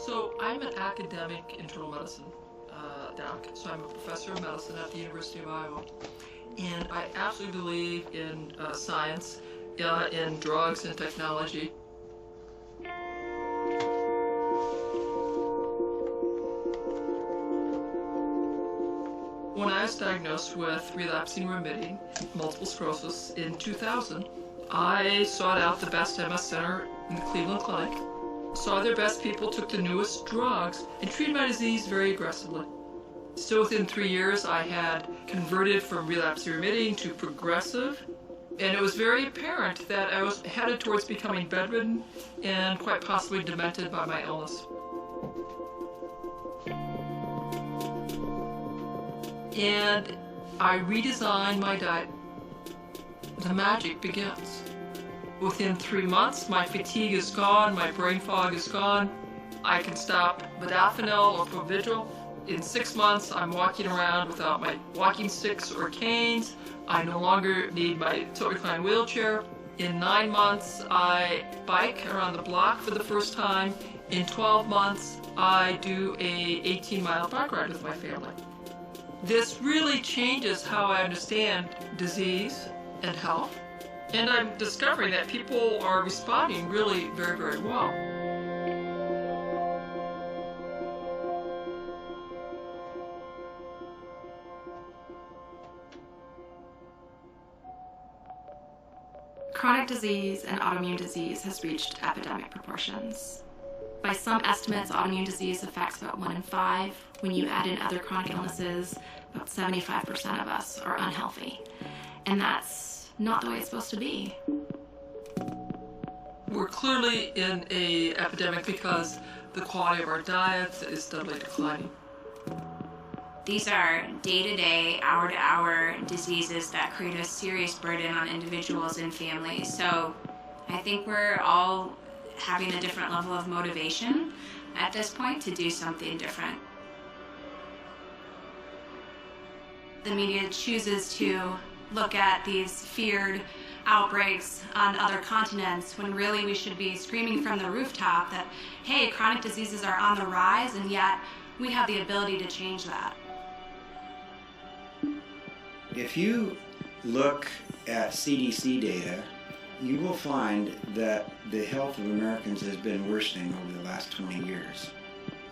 So I'm an academic internal medicine doc. So I'm a professor of medicine at the University of Iowa. And I absolutely believe in science, in drugs and technology. When I was diagnosed with relapsing remitting multiple sclerosis in 2000, I sought out the best MS center in the Cleveland Clinic, saw their best people, took the newest drugs, and treated my disease very aggressively. Still within 3 years, I had converted from relapsing remitting to progressive, and it was very apparent that I was headed towards becoming bedridden and quite possibly demented by my illness. And I redesigned my diet. The magic begins. Within 3 months, my fatigue is gone, my brain fog is gone. I can stop modafinil or Provigil. In 6 months, I'm walking around without my walking sticks or canes. I no longer need my tilt recline wheelchair. In 9 months, I bike around the block for the first time. In 12 months, I do a 18-mile bike ride with my family. This really changes how I understand disease and health. And I'm discovering that people are responding really very, very well. Chronic disease and autoimmune disease has reached epidemic proportions. By some estimates, autoimmune disease affects about 1 in 5. When you add in other chronic illnesses, about 75% of us are unhealthy. And that's not the way it's supposed to be. We're clearly in an epidemic because the quality of our diet is steadily declining. These are day-to-day, hour-to-hour diseases that create a serious burden on individuals and families. So I think we're all having a different level of motivation at this point to do something different. The media chooses to look at these feared outbreaks on other continents when really we should be screaming from the rooftop that, hey, chronic diseases are on the rise, and yet we have the ability to change that. If you look at CDC data, you will find that the health of Americans has been worsening over the last 20 years.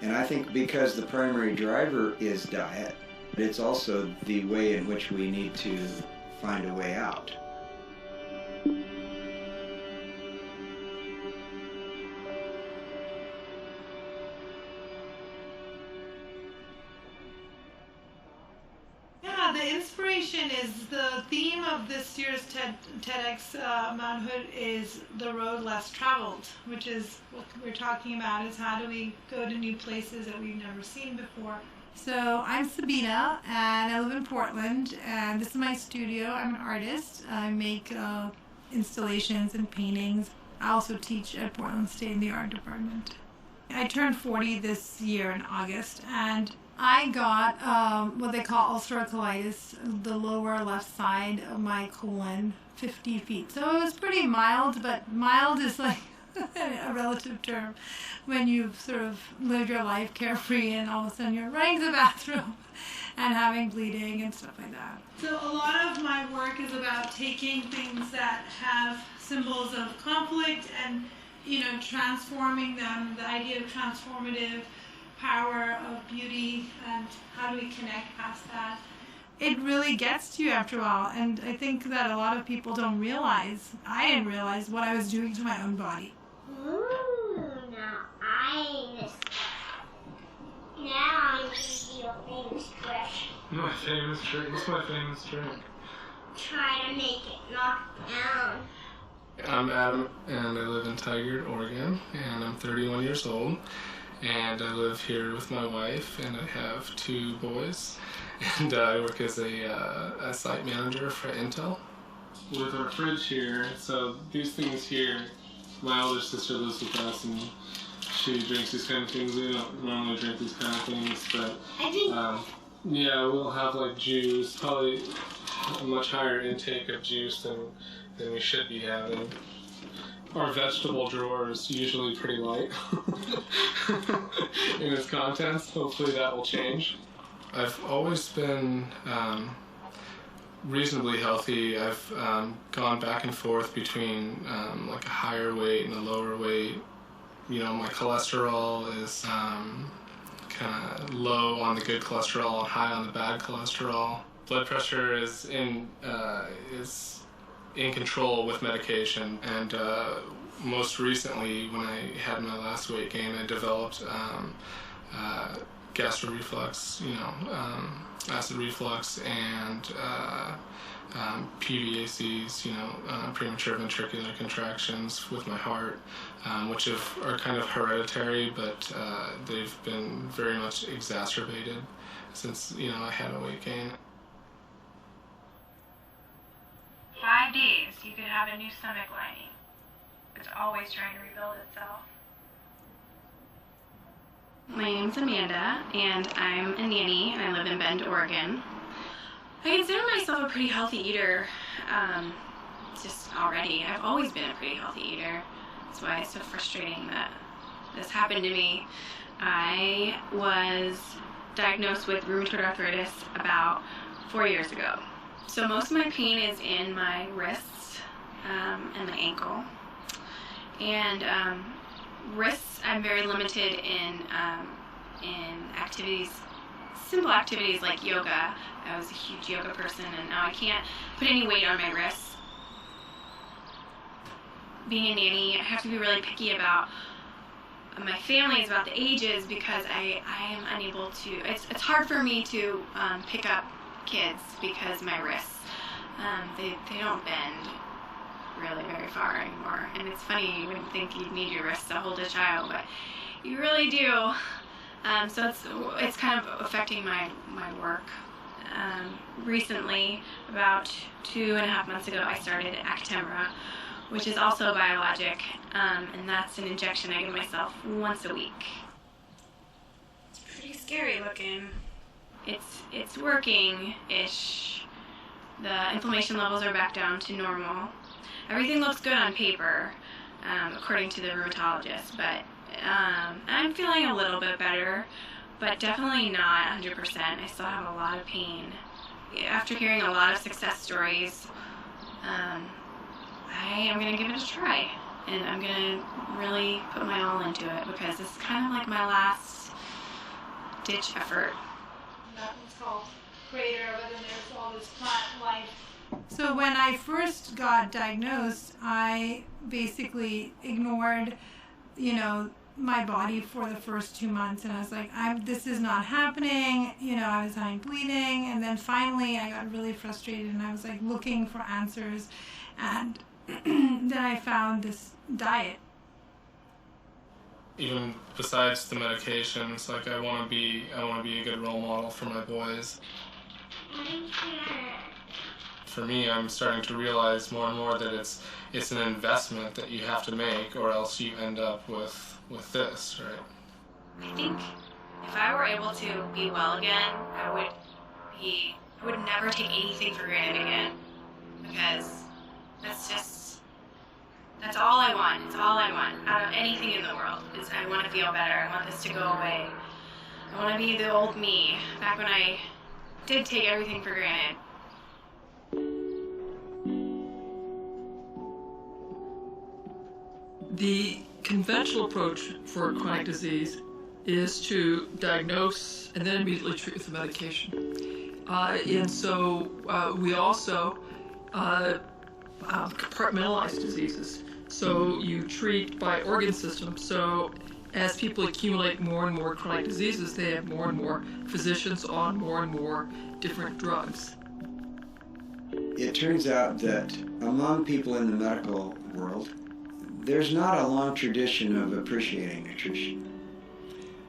And I think because the primary driver is diet, it's also the way in which we need to find a way out. Yeah, the inspiration is the theme of this year's TEDx Mounthood is the road less traveled, which is what we're talking about, is how do we go to new places that we've never seen before. So I'm Sabina, and I live in Portland, and this is my studio. I'm an artist. I make installations and paintings. I also teach at Portland State in the art department. I turned 40 this year in August, and I got what they call ulcerative colitis, the lower left side of my colon, 50 feet. So it was pretty mild, but mild is like a relative term when you've sort of lived your life carefree and all of a sudden you're running to the bathroom and having bleeding and stuff like that. So a lot of my work is about taking things that have symbols of conflict and, you know, transforming them, the idea of transformative power of beauty and how do we connect past that. It really gets to you after a while, and I think that a lot of people don't realize, I didn't realize what I was doing to my own body. Now I'm going to do a famous trick. My famous trick? What's my famous trick? Try to make it knock down. I'm Adam, and I live in Tigard, Oregon, and I'm 31 years old. And I live here with my wife, and I have 2 boys. And I work as a site manager for Intel. With our fridge here, so these things here, my older sister lives with us, and she drinks these kind of things. We don't normally drink these kind of things, but yeah, we'll have like juice, probably a much higher intake of juice than we should be having. Our vegetable drawer is usually pretty light in its contents. Hopefully that will change. I've always been reasonably healthy. I've gone back and forth between like a higher weight and a lower weight. You know, my cholesterol is kind of low on the good cholesterol and high on the bad cholesterol. Blood pressure is in control with medication, and most recently, when I had my last weight gain, I developed gastric reflux, acid reflux, and PVACs, premature ventricular contractions with my heart, which are kind of hereditary, but they've been very much exacerbated since, I had a weight gain. 5 days, you could have a new stomach lining. It's always trying to rebuild itself. My name's Amanda, and I'm a nanny, and I live in Bend, Oregon. I consider myself a pretty healthy eater, just already. I've always been a pretty healthy eater. That's why it's so frustrating that this happened to me. I was diagnosed with rheumatoid arthritis about 4 years ago. So most of my pain is in my wrists and my ankle. And wrists, I'm very limited in activities, simple activities like yoga. I was a huge yoga person, and now I can't put any weight on my wrists. Being a nanny, I have to be really picky about my family, is about the ages, because I am unable to, it's hard for me to pick up kids because my wrists, they don't bend really very far anymore. And it's funny, you wouldn't think you'd need your wrists to hold a child, but you really do. So it's kind of affecting my work. Recently, about 2.5 months ago, I started Actemra, which is also biologic, and that's an injection I give myself once a week. It's pretty scary looking. It's working-ish. The inflammation levels are back down to normal. Everything looks good on paper, according to the rheumatologist, but I'm feeling a little bit better, but definitely not 100%. I still have a lot of pain. After hearing a lot of success stories, I am going to give it a try, and I'm going to really put my all into it, because it's kind of like my last ditch effort. That one's called Curative, but then there's all this plant life. So when I first got diagnosed, I basically ignored, my body for the first 2 months, and I was like, this is not happening. I was having bleeding, and then finally I got really frustrated, and I was like looking for answers, and then I found this diet. Even besides the medications, like I want to be a good role model for my boys. For me, I'm starting to realize more and more that it's an investment that you have to make, or else you end up with this, right? I think if I were able to be well again, I would never take anything for granted again, because that's all I want. It's all I want out of anything in the world, is I want to feel better. I want this to go away. I want to be the old me, back when I did take everything for granted. The conventional approach for chronic disease is to diagnose and then immediately treat with the medication. And so we also compartmentalize diseases. So you treat by organ system. So as people accumulate more and more chronic diseases, they have more and more physicians on more and more different drugs. It turns out that among people in the medical world, there's not a long tradition of appreciating nutrition.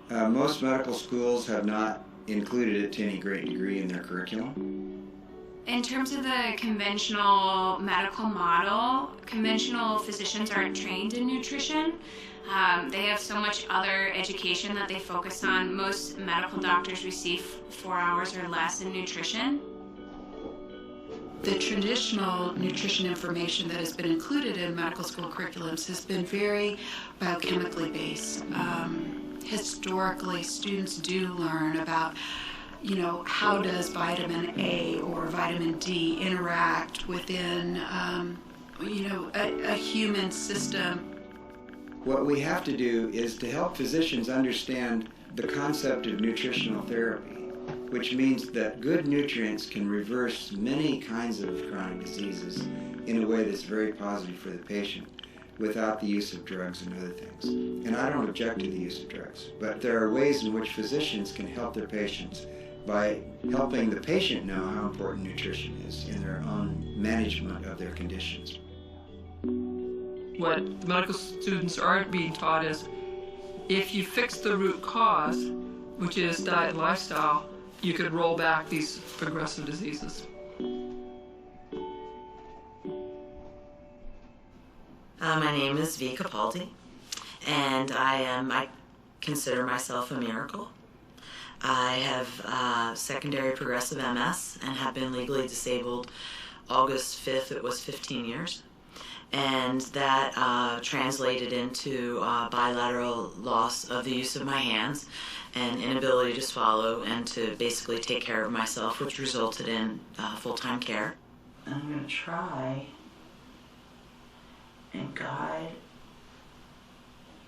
Most medical schools have not included it to any great degree in their curriculum. In terms of the conventional medical model, conventional physicians aren't trained in nutrition. They have so much other education that they focus on. Most medical doctors receive 4 hours or less in nutrition. The traditional nutrition information that has been included in medical school curriculums has been very biochemically based. Historically, students do learn about, how does vitamin A or vitamin D interact within, a human system. What we have to do is to help physicians understand the concept of nutritional therapy, which means that good nutrients can reverse many kinds of chronic diseases in a way that's very positive for the patient without the use of drugs and other things. And I don't object to the use of drugs, but there are ways in which physicians can help their patients by helping the patient know how important nutrition is in their own management of their conditions. What medical students aren't being taught is if you fix the root cause, which is diet and lifestyle, you could roll back these progressive diseases. My name is V. Capaldi, and I consider myself a miracle. I have secondary progressive MS and have been legally disabled August 5th, it was 15 years. And that translated into bilateral loss of the use of my hands and inability to swallow and to basically take care of myself, which resulted in full-time care. I'm going to try and guide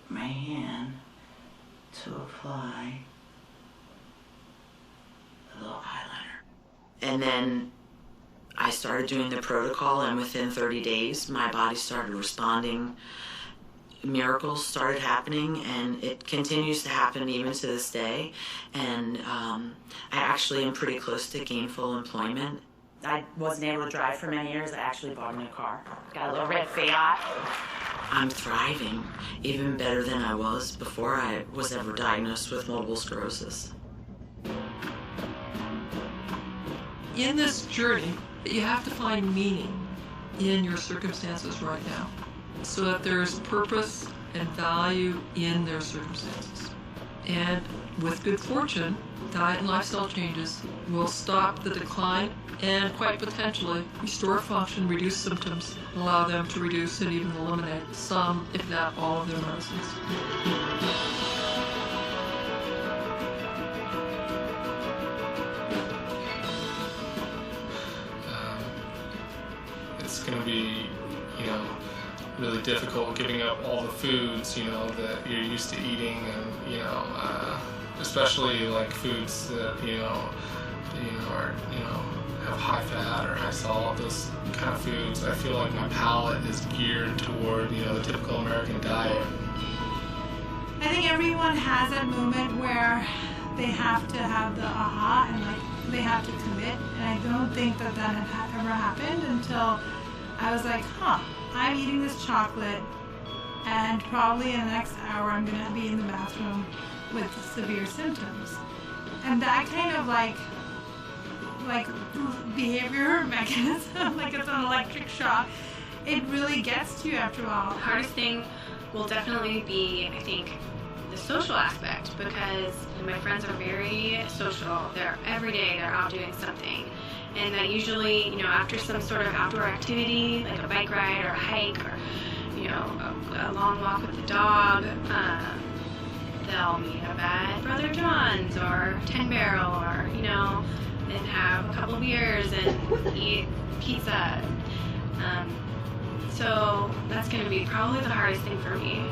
my hand to apply a little eyeliner. And then I started doing the protocol, and within 30 days, my body started responding. Miracles started happening, and it continues to happen even to this day. And I actually am pretty close to gainful employment. I wasn't able to drive for many years. I actually bought a new car. Got a little red Fiat. I'm thriving, even better than I was before I was ever diagnosed with multiple sclerosis. In this journey, you have to find meaning in your circumstances right now so that there's purpose and value in their circumstances. And with good fortune, diet and lifestyle changes will stop the decline and quite potentially restore function, reduce symptoms, allow them to reduce and even eliminate some, if not all, of their medicines. It's going to be, really difficult giving up all the foods, that you're used to eating, and, especially like foods that, are, have high fat or high salt, those kind of foods. I feel like my palate is geared toward, the typical American diet. I think everyone has that moment where they have to have the aha and they have to commit. And I don't think that had ever happened until I was like, I'm eating this chocolate, and probably in the next hour I'm gonna be in the bathroom with severe symptoms. And that kind of like behavior mechanism, like it's an electric shock, it really gets to you after a while. The hardest thing will definitely be, I think, the social aspect, because my friends are very social. They're every day they're out doing something. And that usually, after some sort of outdoor activity, like a bike ride or a hike or, a long walk with the dog, they'll meet up at Brother John's or 10 Barrel or, and have a couple beers and eat pizza. So that's going to be probably the hardest thing for me.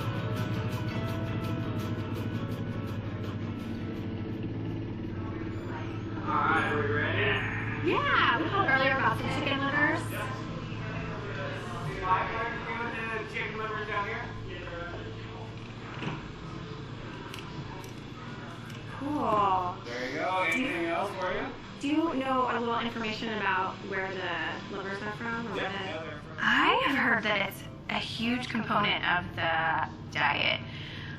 All right, are we ready? Yeah, we talked earlier about some chicken livers. Chicken livers down here. Cool. There you go. Anything else for you? Do you know a little information about where the livers are from? Or I have heard that it's a huge component of the diet.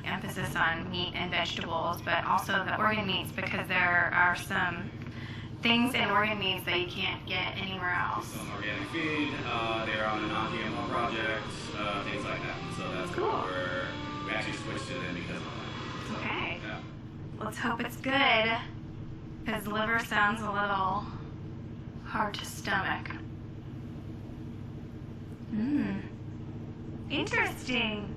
Emphasis on meat and vegetables, but also the organ meats, because there are some things in organ meats that you can't get anywhere else. Some organic feed, they're on a non-GMO project, things like that. So that's cool. Where we actually switched to them because of that. Okay. Yeah. Let's hope it's good, because liver sounds a little hard to stomach. Interesting.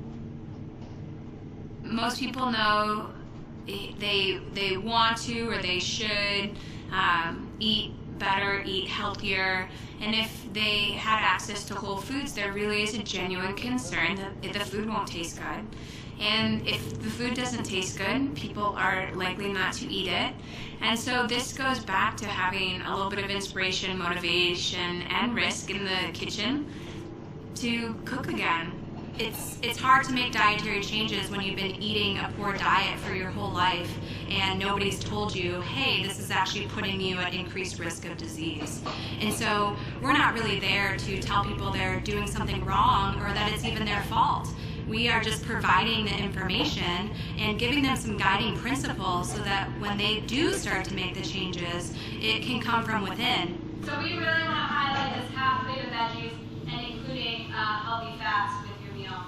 Most people know they want to or they should eat better, eat healthier, and if they had access to whole foods, there really is a genuine concern that the food won't taste good. And if the food doesn't taste good, people are likely not to eat it. And so this goes back to having a little bit of inspiration, motivation, and risk in the kitchen to cook again. It's hard to make dietary changes when you've been eating a poor diet for your whole life and nobody's told you, hey, this is actually putting you at increased risk of disease. And so we're not really there to tell people they're doing something wrong or that it's even their fault. We are just providing the information and giving them some guiding principles so that when they do start to make the changes, it can come from within. So we really want to highlight this half plate of veggies and including healthy fats with your meal.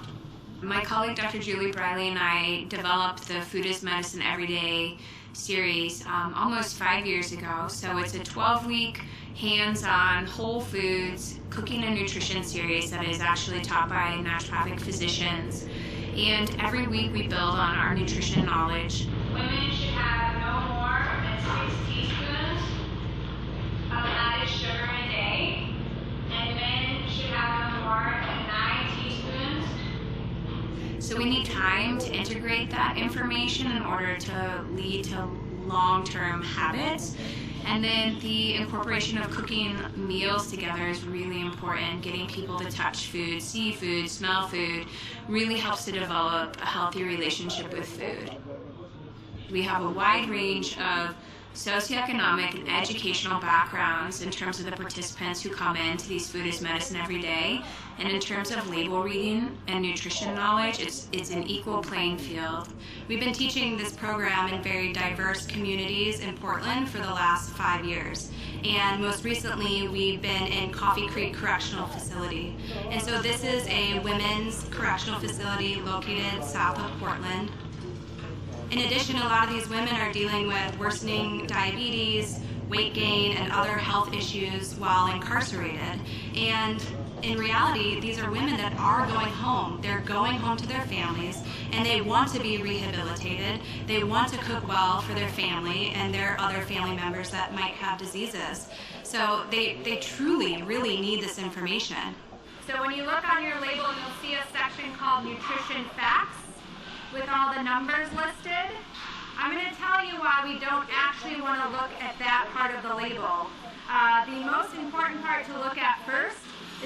My colleague Dr. Julie Briley and I developed the Food is Medicine Everyday series almost 5 years ago. So it's a 12-week hands-on whole foods cooking and nutrition series that is actually taught by naturopathic physicians. And every week we build on our nutrition knowledge. Women should have no more than 6 teaspoons of added sugar a day, and men should have no more than 9 teaspoons. So we need time to integrate that information in order to lead to long-term habits. And then the incorporation of cooking meals together is really important. Getting people to touch food, see food, smell food really helps to develop a healthy relationship with food. We have a wide range of socioeconomic and educational backgrounds in terms of the participants who come into these Food is Medicine every day. And in terms of label reading and nutrition knowledge, it's an equal playing field. We've been teaching this program in very diverse communities in Portland for the last 5 years. And most recently, we've been in Coffee Creek Correctional Facility. And so this is a women's correctional facility located south of Portland. In addition, a lot of these women are dealing with worsening diabetes, weight gain, and other health issues while incarcerated. And in reality, these are women that are going home. They're going home to their families, and they want to be rehabilitated. They want to cook well for their family and their other family members that might have diseases. So they truly, really need this information. So when you look on your label, you'll see a section called Nutrition Facts with all the numbers listed. I'm going to tell you why we don't actually want to look at that part of the label. The most important part to look at first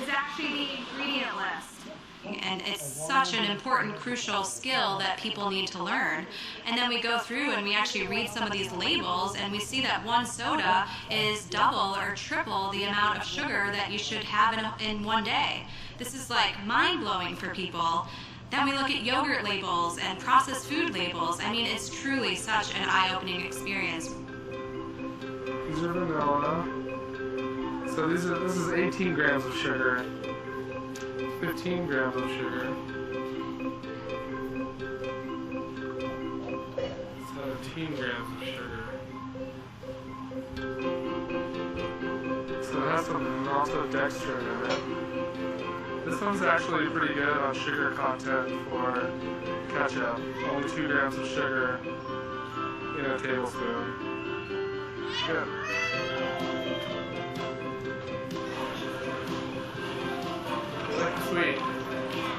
is actually the ingredient list. And it's such an important, crucial skill that people need to learn. And then we go through and we actually read some of these labels and we see that one soda is double or triple the amount of sugar that you should have in one day. This is like mind-blowing for people. Then we look at yogurt labels and processed food labels. I mean, it's truly such an eye-opening experience. These are vanilla. So this is 18 grams of sugar, 15 grams of sugar, 17 grams of sugar. So it has some maltodextrin in it. This one's actually pretty good on sugar content for ketchup. Only 2 grams of sugar in a tablespoon. Good. Sweet.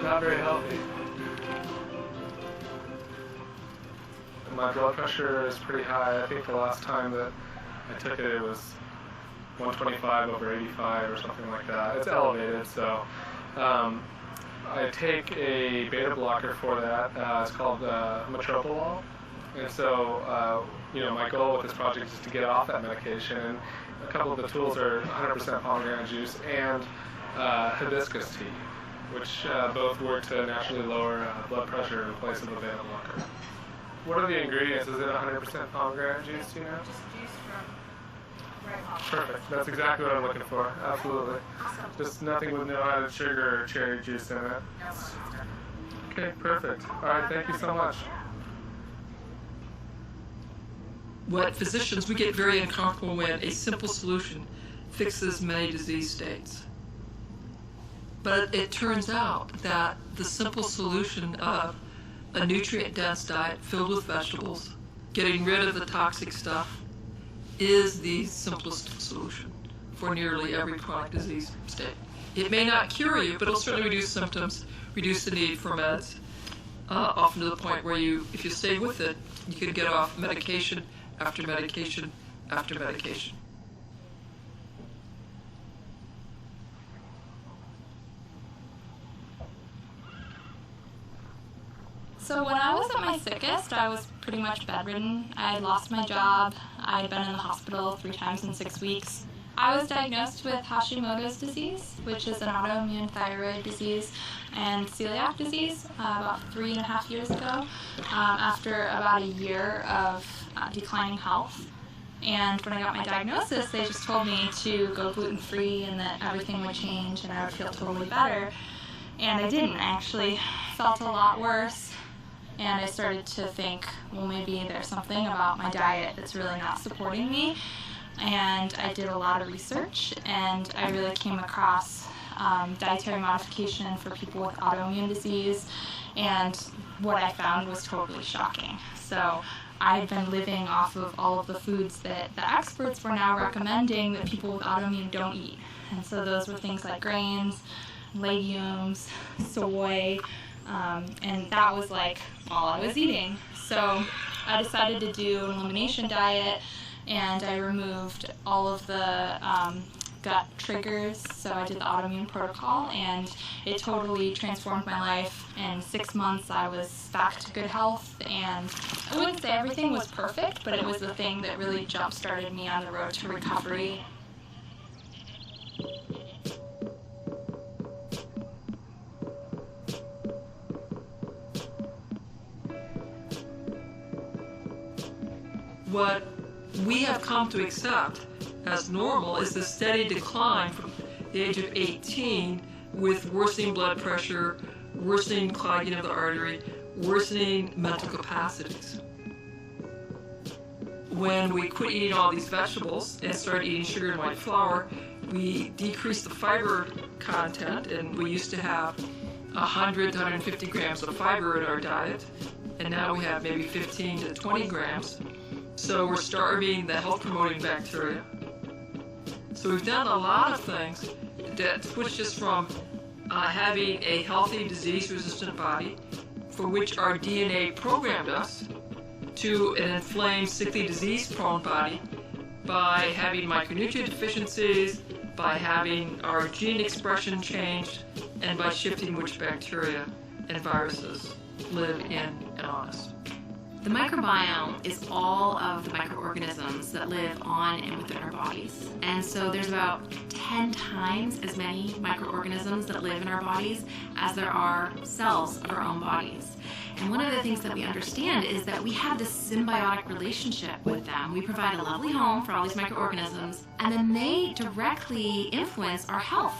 Not very healthy. And my blood pressure is pretty high. I think the last time that I took it, it was 125/85 or something like that. It's elevated, so I take a beta blocker for that. It's called metropolol. And so, my goal with this project is to get off that medication. And a couple of the tools are 100% pomegranate juice and hibiscus tea, which both work to naturally lower blood pressure in place of a beta blocker. What are the ingredients? Is it 100% pomegranate juice, do you know? Just juice from red hop. Perfect. That's exactly what I'm looking for. Absolutely. Awesome. Just nothing with no added sugar or cherry juice in it. Okay, perfect. All right, thank you so much. What physicians, we get very uncomfortable when a simple solution fixes many disease states. But it turns out that the simple solution of a nutrient-dense diet filled with vegetables, getting rid of the toxic stuff, is the simplest solution for nearly every chronic disease state. It may not cure you, but it'll certainly reduce symptoms, reduce the need for meds, often to the point where if you stay with it, you can get off medication after medication after medication. So when I was at my sickest, I was pretty much bedridden. I had lost my job. I had been in the hospital 3 times in 6 weeks. I was diagnosed with Hashimoto's disease, which is an autoimmune thyroid disease, and celiac disease about 3.5 years ago, after about a year of declining health. And when I got my diagnosis, they just told me to go gluten-free and that everything would change and I would feel totally better. And I didn't. I actually felt a lot worse. And I started to think, well, maybe there's something about my diet that's really not supporting me. And I did a lot of research, and I really came across dietary modification for people with autoimmune disease, and what I found was totally shocking. So I had been living off of all of the foods that the experts were now recommending that people with autoimmune don't eat. And so those were things like grains, legumes, soy, and that was like all I was eating. So I decided to do an elimination diet, and I removed all of the gut triggers. So I did the autoimmune protocol, and it totally transformed my life. In 6 months, I was back to good health, and I wouldn't say everything was perfect, but it was the thing that really jump-started me on the road to recovery. What we have come to accept as normal is the steady decline from the age of 18 with worsening blood pressure, worsening clogging of the artery, worsening mental capacities. When we quit eating all these vegetables and started eating sugar and white flour, we decreased the fiber content, and we used to have 100 to 150 grams of fiber in our diet, and now we have maybe 15 to 20 grams. So we're starving the health-promoting bacteria. So we've done a lot of things that switched us from having a healthy, disease-resistant body, for which our DNA programmed us, to an inflamed, sickly, disease-prone body by having micronutrient deficiencies, by having our gene expression changed, and by shifting which bacteria and viruses live in and on us. The microbiome is all of the microorganisms that live on and within our bodies. And so there's about 10 times as many microorganisms that live in our bodies as there are cells of our own bodies. And one of the things that we understand is that we have this symbiotic relationship with them. We provide a lovely home for all these microorganisms, and then they directly influence our health.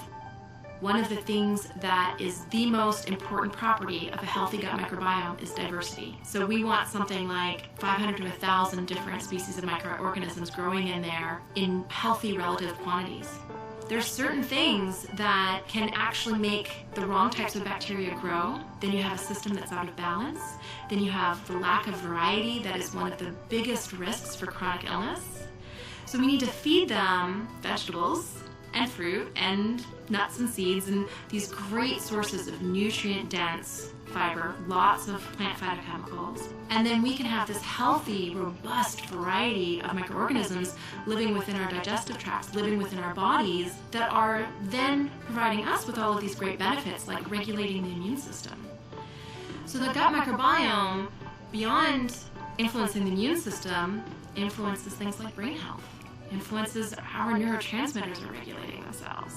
One of the things that is the most important property of a healthy gut microbiome is diversity. So we want something like 500 to 1,000 different species of microorganisms growing in there in healthy relative quantities. There's certain things that can actually make the wrong types of bacteria grow. Then you have a system that's out of balance. Then you have the lack of variety that is one of the biggest risks for chronic illness. So we need to feed them vegetables and fruit and nuts and seeds and these great sources of nutrient-dense fiber, lots of plant phytochemicals. And then we can have this healthy, robust variety of microorganisms living within our digestive tracts, living within our bodies, that are then providing us with all of these great benefits, like regulating the immune system. So the gut microbiome, beyond influencing the immune system, influences things like brain health, influences how our neurotransmitters are regulating themselves.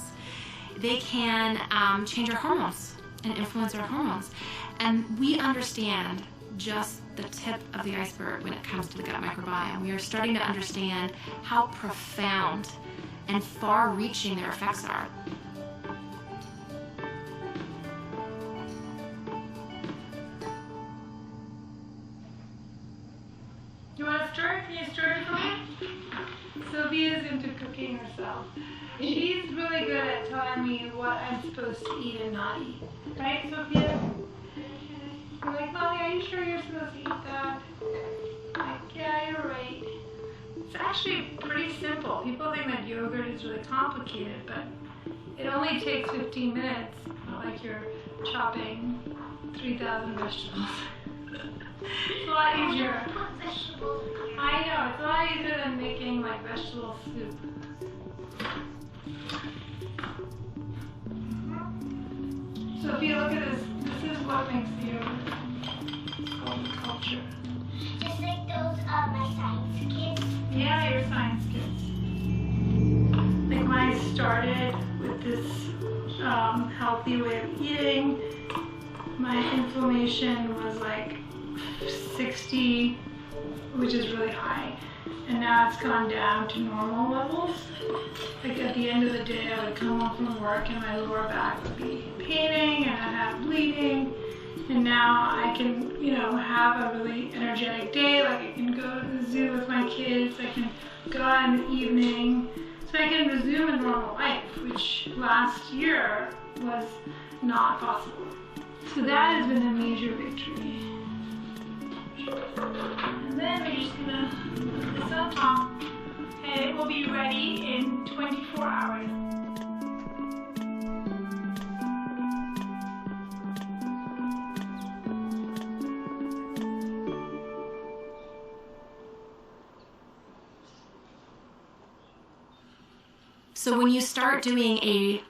They can change our hormones and influence our hormones. And we understand just the tip of the iceberg when it comes to the gut microbiome. We are starting to understand how profound and far-reaching their effects are. You want to start? Can you start for me? Sylvia's into cooking herself. She's really good at telling me what I'm supposed to eat and not eat. Right, Sophia? You're like, Mommy, are you sure you're supposed to eat that? I'm like, yeah, you're right. It's actually pretty simple. People think that yogurt is really complicated, but it only takes 15 minutes. Not like you're chopping 3,000 vegetables. It's a lot easier. I know, it's a lot easier than making like vegetable soup. So if you look at this, this is what makes the yogurt. It's called the culture. Just like those my science kids. Yeah, your science kids. Like when I started with this healthy way of eating, my inflammation was like 60, which is really high. And now it's gone down to normal levels. Like at the end of the day, I would come home from work and my lower back would be paining and I'd have bleeding. And now I can, you know, have a really energetic day. Like I can go to the zoo with my kids. I can go out in the evening. So I can resume a normal life, which last year was not possible. So that has been a major victory. And then we're just gonna put this on top, and it will be ready in 24 hours. So when you start doing a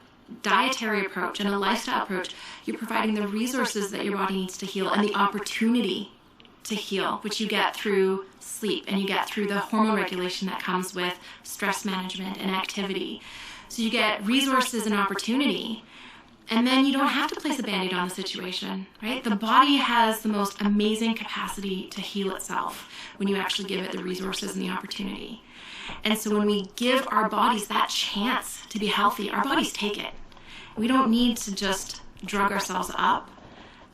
dietary approach and a lifestyle approach, you're providing the resources that your body needs to heal and the opportunity to heal, which you get through sleep and you get through the hormone regulation that comes with stress management and activity. So you get resources and opportunity, and then you don't have to place a Band-Aid on the situation, right? The body has the most amazing capacity to heal itself when you actually give it the resources and the opportunity. And so when we give our bodies that chance to be healthy, our bodies take it. We don't need to just drug ourselves up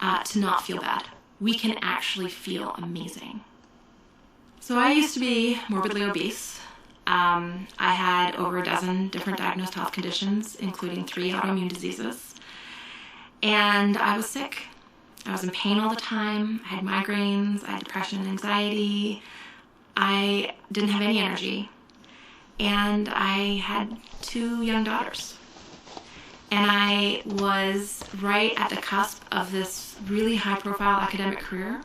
to not feel bad. We can actually feel amazing. So I used to be morbidly obese. I had over a dozen different diagnosed health conditions, including 3 autoimmune diseases. And I was sick. I was in pain all the time. I had migraines. I had depression and anxiety. I didn't have any energy. And I had 2 young daughters. And I was right at the cusp of this really high-profile academic career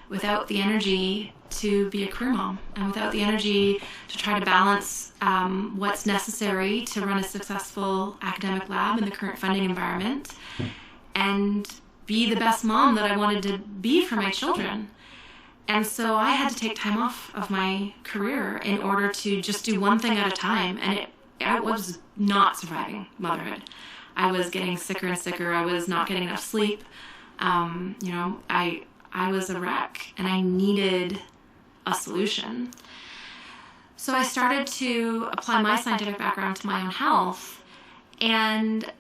without the energy to be a career mom and without the energy to try to balance what's necessary to run a successful academic lab in the current funding environment and be the best mom that I wanted to be for my children. And so I had to take time off of my career in order to just do one thing at a time, and I was not surviving motherhood. I was getting sicker and sicker. I was not getting enough sleep. I was a wreck, and I needed a solution. So I started to apply my scientific background to my own health and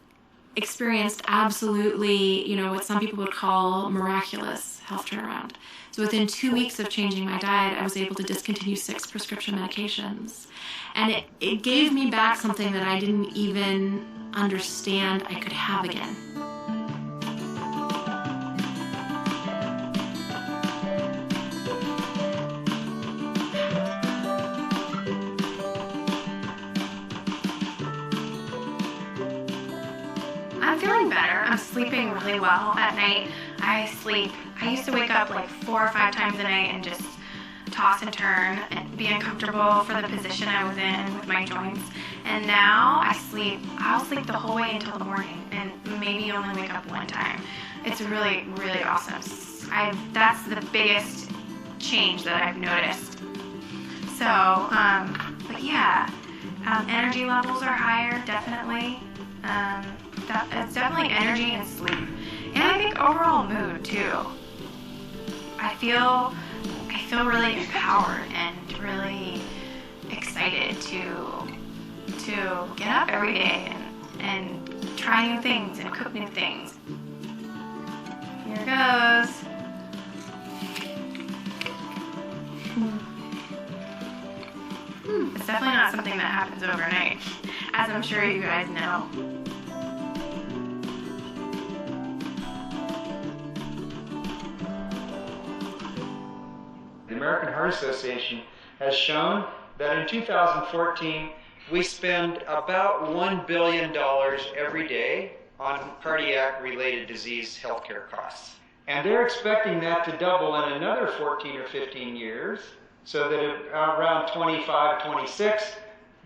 experienced absolutely, what some people would call miraculous health turnaround. So within 2 weeks of changing my diet, I was able to discontinue 6 prescription medications. And it gave me back something that I didn't even understand I could have again. I'm feeling better. I'm sleeping really well at night. I used to wake up like 4 or 5 times a night and just toss and turn and be uncomfortable for the position I was in with my joints. And now I'll sleep the whole way until the morning and maybe only wake up 1 time. It's really, really awesome. That's the biggest change that I've noticed. So, but yeah, energy levels are higher, definitely. It's definitely energy and sleep. And I think overall mood too. I feel really empowered and really excited to get up every day and try new things and cook new things. Here it goes. It's definitely not something that happens overnight. As as I'm sure you guys know. The American Heart Association has shown that in 2014, we spend about $1 billion every day on cardiac-related disease healthcare costs. And they're expecting that to double in another 14 or 15 years, so that around 25, 26,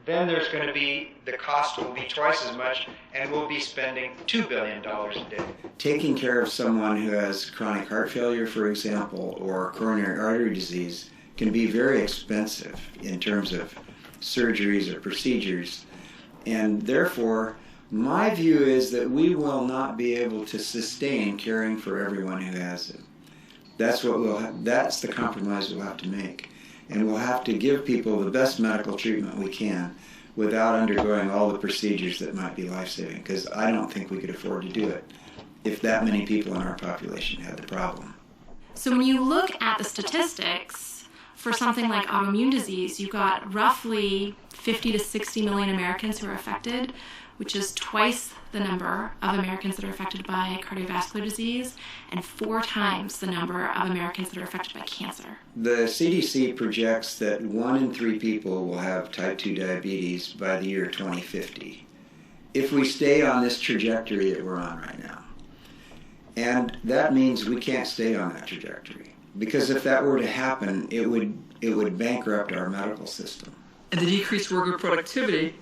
then there's going to be, the cost will be twice as much, and we'll be spending $2 billion a day. Taking care of someone who has chronic heart failure, for example, or coronary artery disease can be very expensive in terms of surgeries or procedures. And therefore, my view is that we will not be able to sustain caring for everyone who has it. That's the compromise we'll have to make. And we'll have to give people the best medical treatment we can without undergoing all the procedures that might be life-saving, because I don't think we could afford to do it if that many people in our population had the problem. So when you look at the statistics for something like autoimmune disease, you've got roughly 50 to 60 million Americans who are affected, which is twice the number of Americans that are affected by cardiovascular disease and 4 times the number of Americans that are affected by cancer. The CDC projects that 1 in 3 people will have type 2 diabetes by the year 2050, if we stay on this trajectory that we're on right now. And that means we can't stay on that trajectory, because if that were to happen, it would bankrupt our medical system. And the decreased worker productivity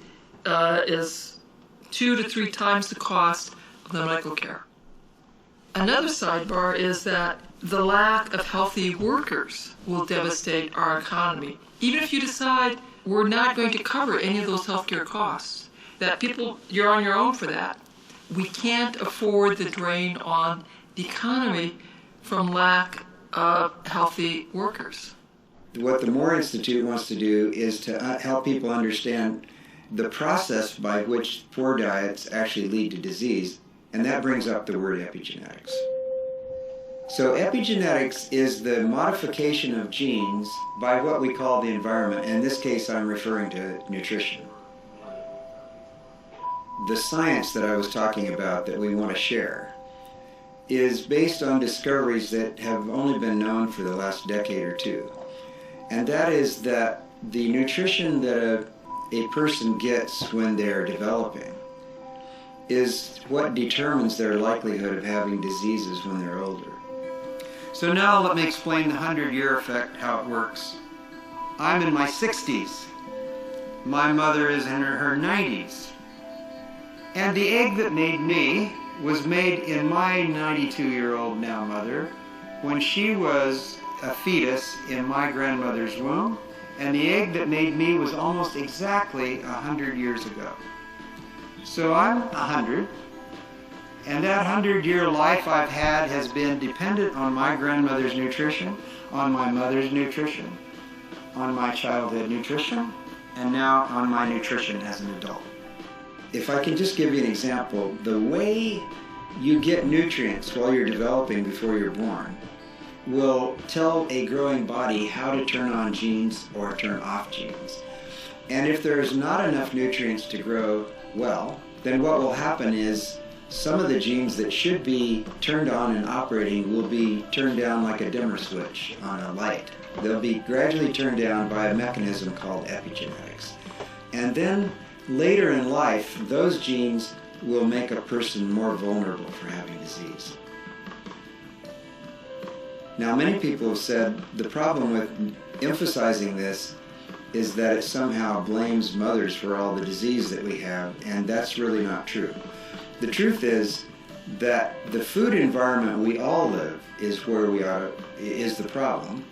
is 2 to 3 times the cost of the medical care. Another sidebar is that the lack of healthy workers will devastate our economy. Even if you decide we're not going to cover any of those healthcare costs, that you're on your own for that, we can't afford the drain on the economy from lack of healthy workers. What the Moore Institute wants to do is to help people understand the process by which poor diets actually lead to disease, and that brings up the word epigenetics. So epigenetics is the modification of genes by what we call the environment. In this case, I'm referring to nutrition. The science that I was talking about that we want to share is based on discoveries that have only been known for the last decade or two. And that is that the nutrition that a person gets when they're developing is what determines their likelihood of having diseases when they're older. So now let me explain the 100-year effect, how it works. I'm in my 60s. My mother is in her 90s. And the egg that made me was made in my 92-year-old now mother when she was a fetus in my grandmother's womb. And the egg that made me was almost exactly 100 years ago. So I'm 100, and that 100-year life I've had has been dependent on my grandmother's nutrition, on my mother's nutrition, on my childhood nutrition, and now on my nutrition as an adult. If I can just give you an example, the way you get nutrients while you're developing before you're born will tell a growing body how to turn on genes or turn off genes. And if there's not enough nutrients to grow well, then what will happen is some of the genes that should be turned on and operating will be turned down like a dimmer switch on a light. They'll be gradually turned down by a mechanism called epigenetics. And then later in life, those genes will make a person more vulnerable for having disease. Now, many people have said the problem with emphasizing this is that it somehow blames mothers for all the disease that we have, and that's really not true. The truth is that the food environment we all live is is the problem.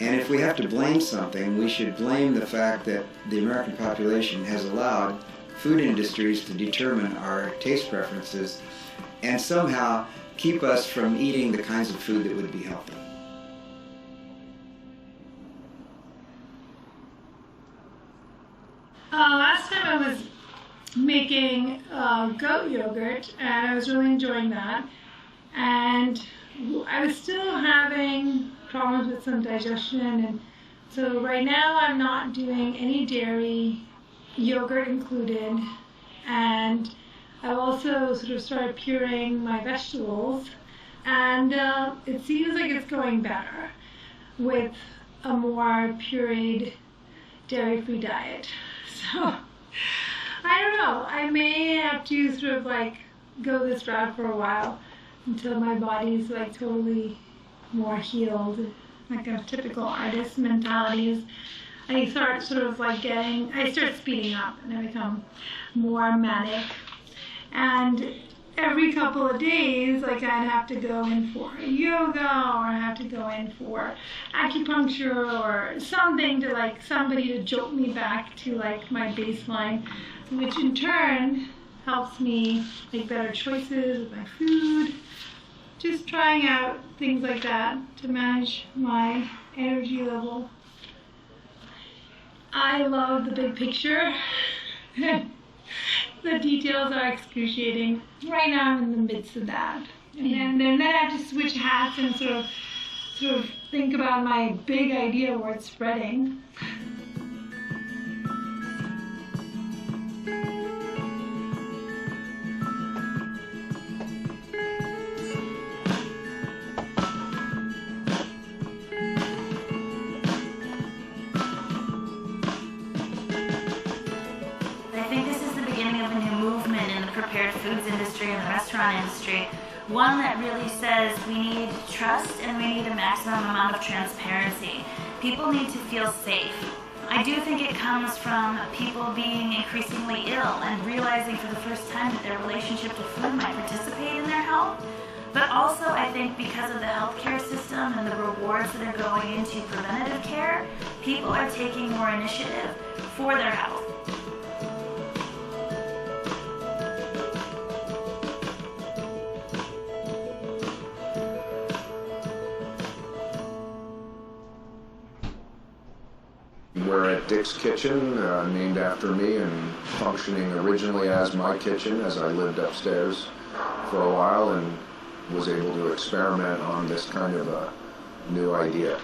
And if we have to blame something, we should blame the fact that the American population has allowed food industries to determine our taste preferences and somehow keep us from eating the kinds of food that would be healthy. Last time I was making goat yogurt, and I was really enjoying that. And I was still having problems with some digestion, and so right now I'm not doing any dairy, yogurt included, And I've also sort of started pureeing my vegetables, and it seems like it's going better with a more pureed dairy-free diet. So I don't know, I may have to sort of like go this route for a while until my body's like totally more healed. Like a typical artist mentality is I start sort of like I start speeding up and I become more manic. And every couple of days, like I'd have to go in for yoga, or I have to go in for acupuncture or something to like somebody to jolt me back to like my baseline, which in turn helps me make better choices with my food. Just trying out things like that to manage my energy level. I love the big picture. The details are excruciating. Right now I'm in the midst of that. And then I have to switch hats and sort of think about my big idea where it's spreading. Prepared foods industry and the restaurant industry, one that really says we need trust and we need a maximum amount of transparency. People need to feel safe. I do think it comes from people being increasingly ill and realizing for the first time that their relationship to food might participate in their health. But also I think because of the healthcare system and the rewards that are going into preventative care, people are taking more initiative for their health. We're at Dick's Kitchen, named after me and functioning originally as my kitchen as I lived upstairs for a while and was able to experiment on this kind of a new idea.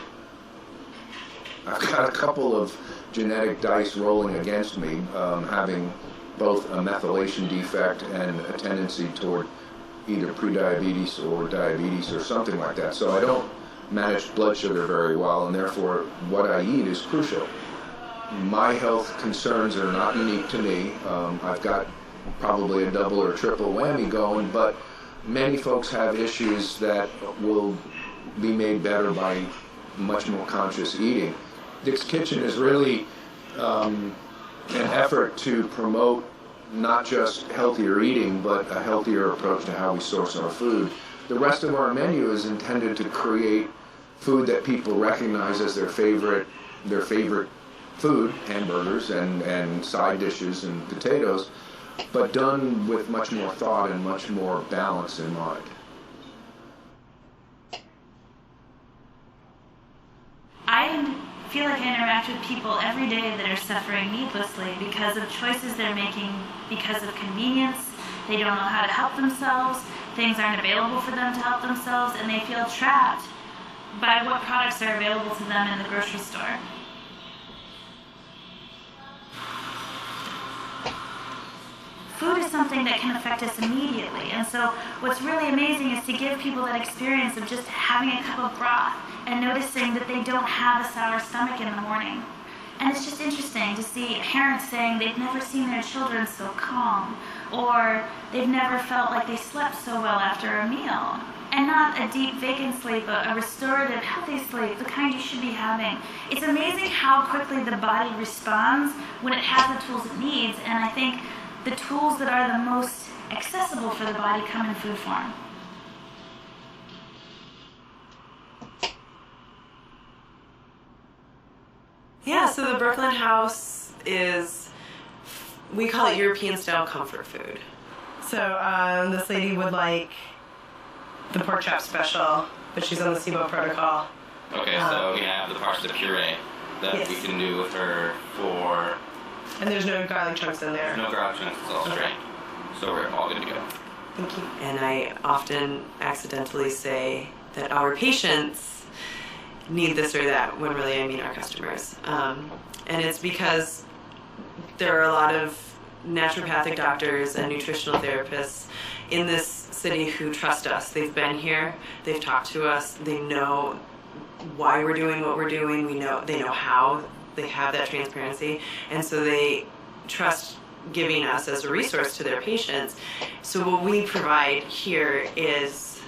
I've got a couple of genetic dice rolling against me, having both a methylation defect and a tendency toward either prediabetes or diabetes or something like that. So I don't manage blood sugar very well, and therefore what I eat is crucial. My health concerns are not unique to me. I've got probably a double or triple whammy going, but many folks have issues that will be made better by much more conscious eating. Dick's Kitchen is really an effort to promote not just healthier eating, but a healthier approach to how we source our food. The rest of our menu is intended to create food that people recognize as their favorite food, hamburgers and side dishes and potatoes, but done with much more thought and much more balance in mind. I feel like I interact with people every day that are suffering needlessly because of choices they're making because of convenience. They don't know how to help themselves, things aren't available for them to help themselves, and they feel trapped by what products are available to them in the grocery store. Food is something that can affect us immediately, and so what's really amazing is to give people that experience of just having a cup of broth and noticing that they don't have a sour stomach in the morning. And it's just interesting to see parents saying they've never seen their children so calm, or they've never felt like they slept so well after a meal. And not a deep vacant sleep, but a restorative, healthy sleep, the kind you should be having. It's amazing how quickly the body responds when it has the tools it needs, and I think the tools that are the most accessible for the body come in food form. Yeah, so the Brooklyn House is, we call it European style comfort food. So this lady would like the pork chop special, but she's on the SIBO protocol. Okay, so we have the pasta puree that we can do with her for... And there's no garlic chunks in there. No garlic chunks, it's all straight. So we're all good to go. Thank you. And I often accidentally say that our patients need this or that when really I mean our customers. And it's because there are a lot of naturopathic doctors and nutritional therapists in this city who trust us. They've been here, they've talked to us, they know why we're doing what we're doing, they know how, they have that transparency, and so they trust giving us as a resource to their patients. So what we provide here is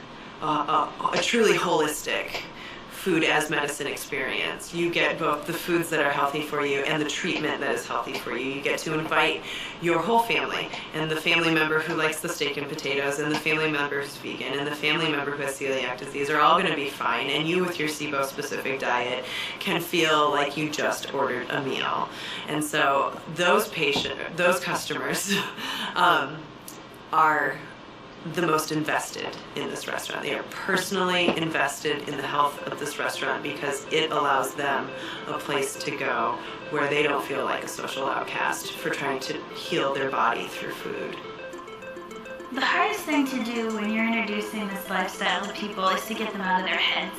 a truly holistic food as medicine experience. You get both the foods that are healthy for you and the treatment that is healthy for you. You get to invite your whole family, and the family member who likes the steak and potatoes, and the family member who's vegan, and the family member who has celiac disease are all going to be fine, and you with your SIBO specific diet can feel like you just ordered a meal. And so those customers are the most invested in this restaurant. They are personally invested in the health of this restaurant because it allows them a place to go where they don't feel like a social outcast for trying to heal their body through food. The hardest thing to do when you're introducing this lifestyle to people is to get them out of their heads.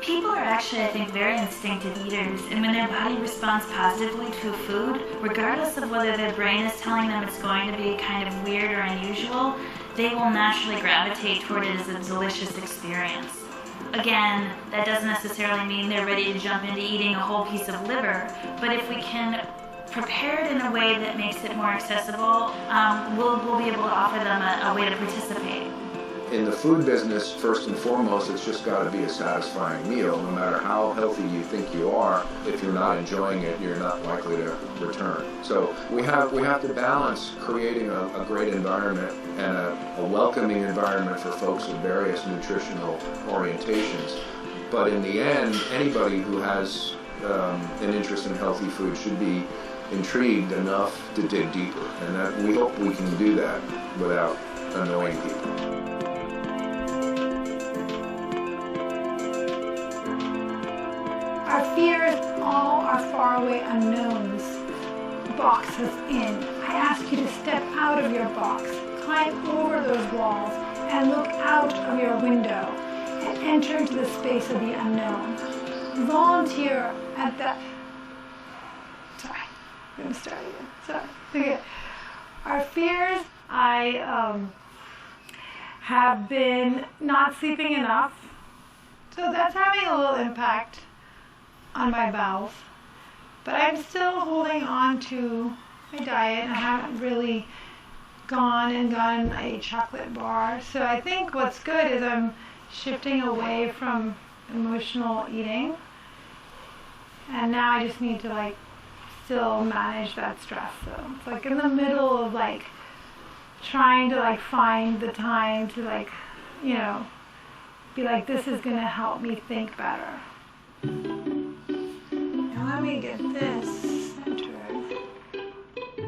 People are actually, I think, very instinctive eaters, and when their body responds positively to food, regardless of whether their brain is telling them it's going to be kind of weird or unusual, they will naturally gravitate toward it as a delicious experience. Again, that doesn't necessarily mean they're ready to jump into eating a whole piece of liver, but if we can prepare it in a way that makes it more accessible, we'll be able to offer them a way to participate. In the food business, first and foremost, it's just got to be a satisfying meal. No matter how healthy you think you are, if you're not enjoying it, you're not likely to return. So we have to balance creating a great environment and a welcoming environment for folks with various nutritional orientations. But in the end, anybody who has an interest in healthy food should be intrigued enough to dig deeper. And that, we hope we can do that without annoying people. Our fears all are faraway unknowns. Box us in. I ask you to step out of your box, climb over those walls, and look out of your window and enter into the space of the unknown. Volunteer at the... Sorry, I'm going to start again. Sorry. Okay. Our fears, I have been not sleeping enough, so that's having a little impact on my bowels, but I'm still holding on to my diet. I haven't really gone and gotten a chocolate bar, so I think what's good is I'm shifting away from emotional eating, and now I just need to still manage that stress. So it's in the middle of trying to find the time to be this is gonna help me think better. Let me get this centered.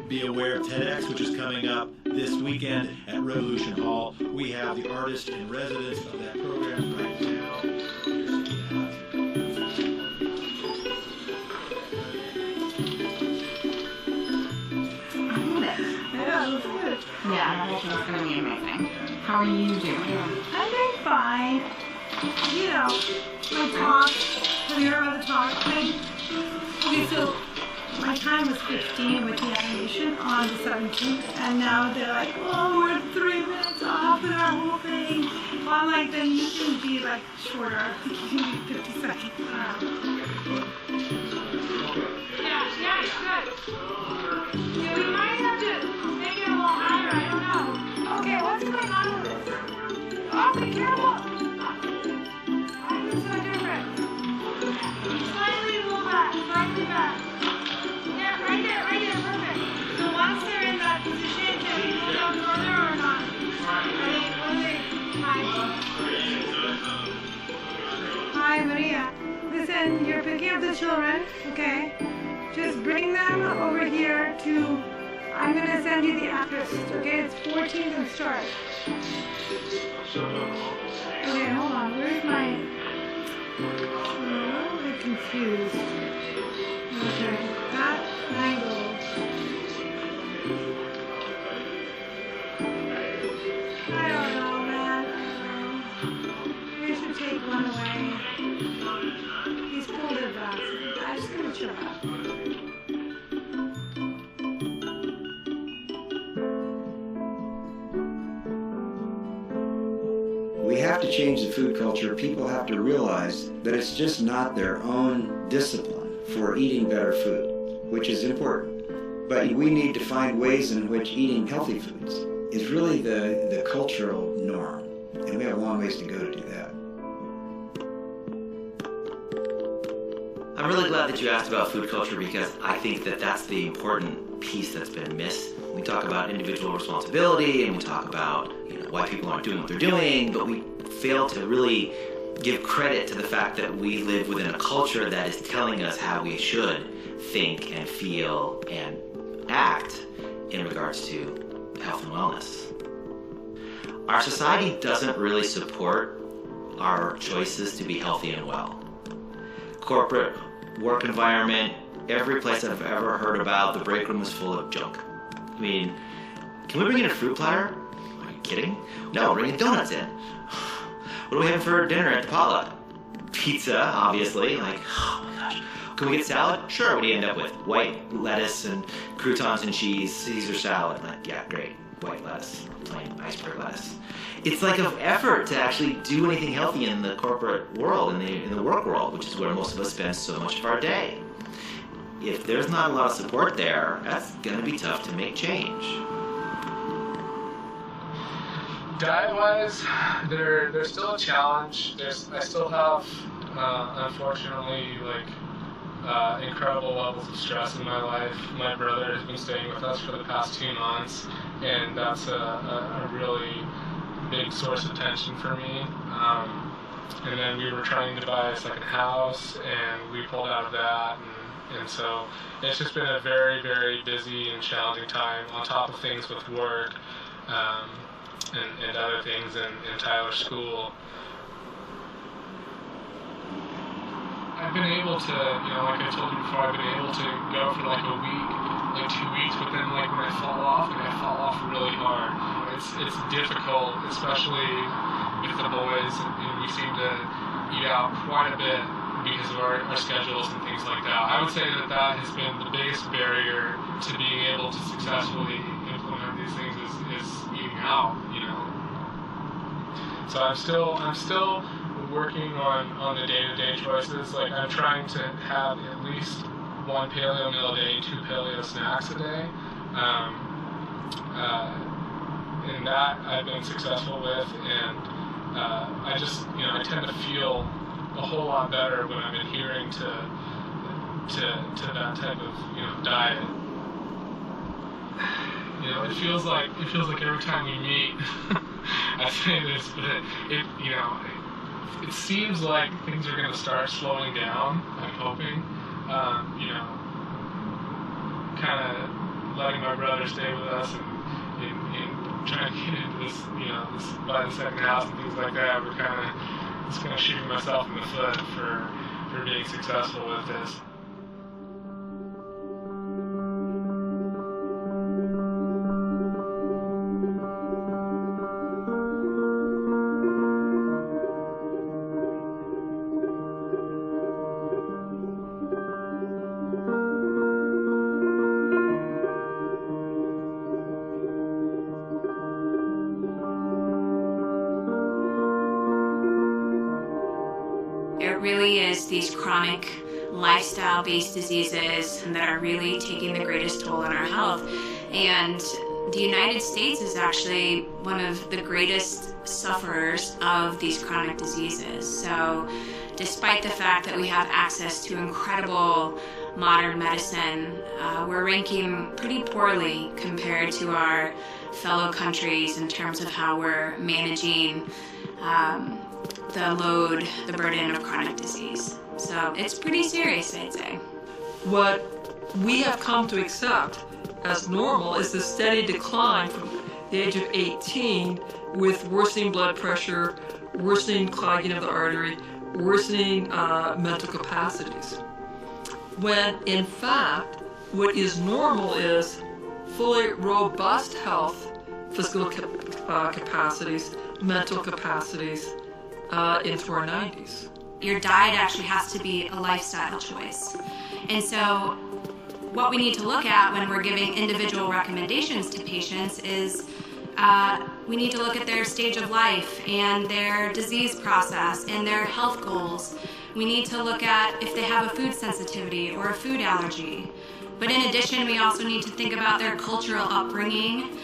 Be aware of TEDx, which is coming up this weekend at Revolution Hall. We have the artist in residence of that program right now. Yeah, I think it's going to be amazing. How are you doing? I'm doing fine. My talk, have you heard about the talk? Okay, so my time was 15 with the animation on the 17th, and now they're we're 3 minutes off in our whole thing. Well, I'm then you can be shorter. You can be 50 seconds. Yeah, good. Yeah, we might have to make it a little higher, I don't know. Okay, what's going on with this? Oh, be careful! Why is it so different? Slightly back. Yeah, right there, perfect. So once they're in that position, can we go down further or not? Hi, Maria. Listen, you're picking up the children, okay? Just bring them over here to, I'm going to send you the address, okay? It's 14th and Start. Okay, hold on, where's my... I'm a little bit confused. Okay, that angle. I don't know, man. We should take one away. He's pulled it back. I'm just gonna chill out. have to change the food culture. People have to realize that it's just not their own discipline for eating better food, which is important. But we need to find ways in which eating healthy foods is really the cultural norm. And we have a long ways to go to do that. I'm really glad that you asked about food culture, because I think that that's the important piece that's been missed. We talk about individual responsibility and we talk about why people aren't doing what they're doing, but we fail to really give credit to the fact that we live within a culture that is telling us how we should think and feel and act in regards to health and wellness. Our society doesn't really support our choices to be healthy and well. Corporate work environment, every place I've ever heard about, the break room is full of junk. I mean, can we bring in a fruit platter? Are you kidding? No, bring donuts in. What are we having for dinner at the potluck? Pizza, obviously. Like, oh my gosh. Can we get salad? Sure. What do you end up with? White lettuce and croutons and cheese, Caesar salad. Like, yeah, great. White lettuce, plain iceberg lettuce. It's like an effort to actually do anything healthy in the corporate world, in the work world, which is where most of us spend so much of our day. If there's not a lot of support there, that's going to be tough to make change. Diet-wise, there's still a challenge. I still have, unfortunately, incredible levels of stress in my life. My brother has been staying with us for the past 2 months, and that's a really big source of tension for me. And then we were trying to buy a second house, and we pulled out of that. And so it's just been a very, very busy and challenging time, on top of things with work and other things in Tyler's school. I've been able to, like I told you before, I've been able to go for like a week, like 2 weeks, but then like when I fall off, I fall off really hard. It's difficult, especially with the boys, and we seem to eat out quite a bit because of our schedules and things like that. I would say that has been the biggest barrier to being able to successfully implement these things is eating out, So I'm still working on the day-to-day choices. Like, I'm trying to have at least 1 paleo meal a day, 2 paleo snacks a day. And that I've been successful with, and I just, I tend to feel a whole lot better when I'm adhering to that type of diet. It feels like every time we meet, I say this, but it seems like things are going to start slowing down. I'm hoping, kind of letting my brother stay with us and trying to get into this, this buy the second house and things like that. We're kind of shooting myself in the foot for being successful with this. It really is these chronic lifestyle-based diseases that are really taking the greatest toll on our health. And the United States is actually one of the greatest sufferers of these chronic diseases. So despite the fact that we have access to incredible modern medicine, we're ranking pretty poorly compared to our fellow countries in terms of how we're managing the burden of chronic disease. So it's pretty serious, I'd say. What we have come to accept as normal is the steady decline from the age of 18 with worsening blood pressure, worsening clogging of the artery, worsening mental capacities. When in fact, what is normal is fully robust health, physical capacities, mental capacities into our 90s. Your diet actually has to be a lifestyle choice. And so what we need to look at when we're giving individual recommendations to patients is We need to look at their stage of life and their disease process and their health goals. We need to look at if they have a food sensitivity or a food allergy. But in addition, we also need to think about their cultural upbringing,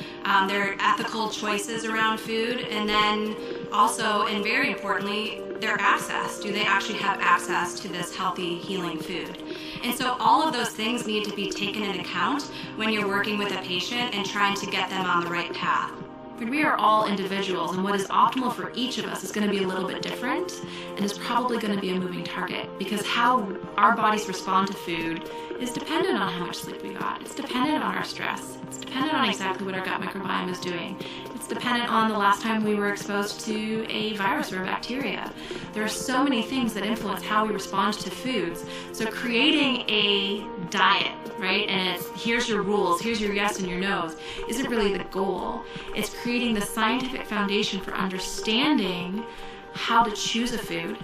their ethical choices around food, and then also, and very importantly, their access. Do they actually have access to this healthy, healing food? And so all of those things need to be taken into account when you're working with a patient and trying to get them on the right path. But we are all individuals, and what is optimal for each of us is going to be a little bit different, and is probably going to be a moving target, because how our bodies respond to food is dependent on how much sleep we got. It's dependent on our stress. It's dependent on exactly what our gut microbiome is doing. It's dependent on the last time we were exposed to a virus or a bacteria. There are so many things that influence how we respond to foods. So creating a diet, right, and it's here's your rules, here's your yes and your no's, isn't really the goal. It's creating the scientific foundation for understanding how to choose a food,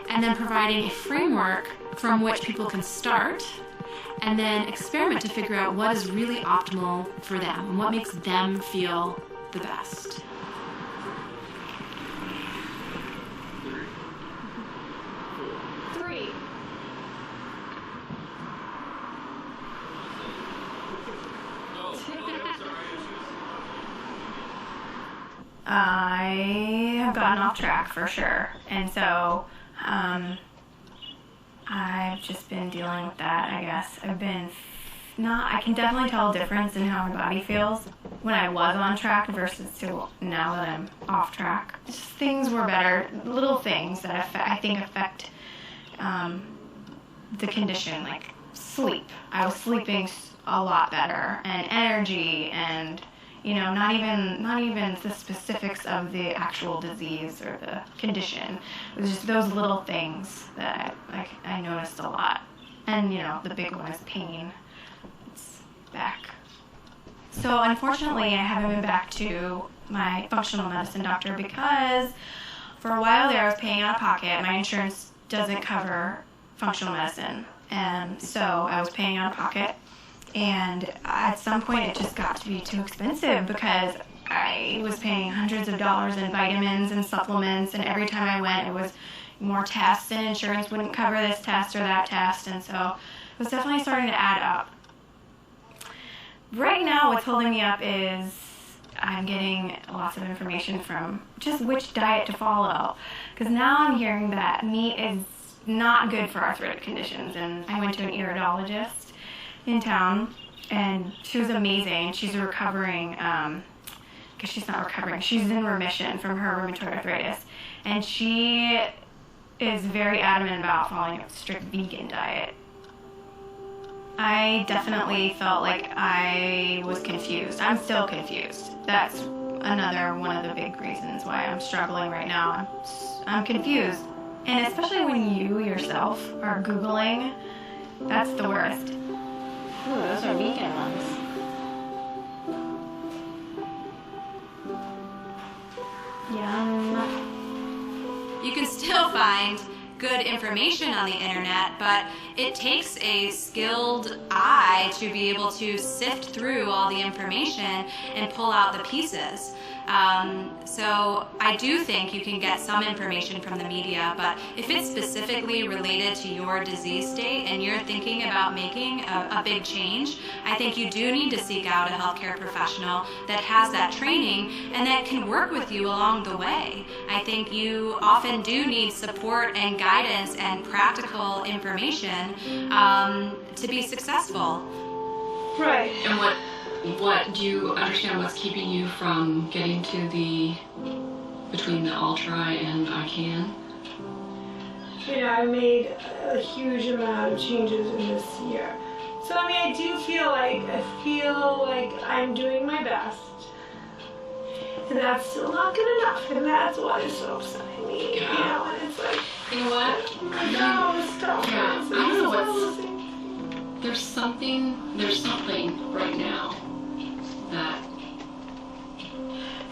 and then providing a framework from which people can start and then experiment to figure out what is really optimal for them and what makes them feel the best. Three. I have gotten off track for sure, and so I've just been dealing with that, I guess. I can definitely tell a difference in how my body feels when I was on track versus to now that I'm off track. Just things were better, little things that I think affect the condition, like sleep. I was sleeping a lot better, and energy, and not even the specifics of the actual disease or the condition. It was just those little things that I noticed a lot. And the big one is pain. It's back. So unfortunately, I haven't been back to my functional medicine doctor because for a while there I was paying out of pocket. My insurance doesn't cover functional medicine, and so I was paying out of pocket. And at some point, it just got to be too expensive because I was paying hundreds of dollars in vitamins and supplements, and every time I went, it was more tests, and insurance wouldn't cover this test or that test, and so it was definitely starting to add up. Right now, what's holding me up is I'm getting lots of information from just which diet to follow, because now I'm hearing that meat is not good for arthritic conditions, and I went to an iridologist in town, and she was amazing. She's recovering, because she's not recovering, she's in remission from her rheumatoid arthritis, and she is very adamant about following a strict vegan diet. I definitely felt like I was confused. I'm still confused. That's another one of the big reasons why I'm struggling right now. I'm confused, and especially when you yourself are Googling, that's the worst. Ooh, those are vegan ones. Yum. You can still find good information on the internet, but it takes a skilled eye to be able to sift through all the information and pull out the pieces. So I do think you can get some information from the media, but if it's specifically related to your disease state and you're thinking about making a big change, I think you do need to seek out a healthcare professional that has that training and that can work with you along the way. I think you often do need support and guidance and practical information to be successful. Right. And what do you understand what's keeping you from getting to between the Ultra and I Can? I made a huge amount of changes in this year. So I do feel like I'm doing my best. And that's still not good enough, and that's what is so upsetting me. And it's like, you know what? No, stop. Yeah, I don't know what's. There's something right now that.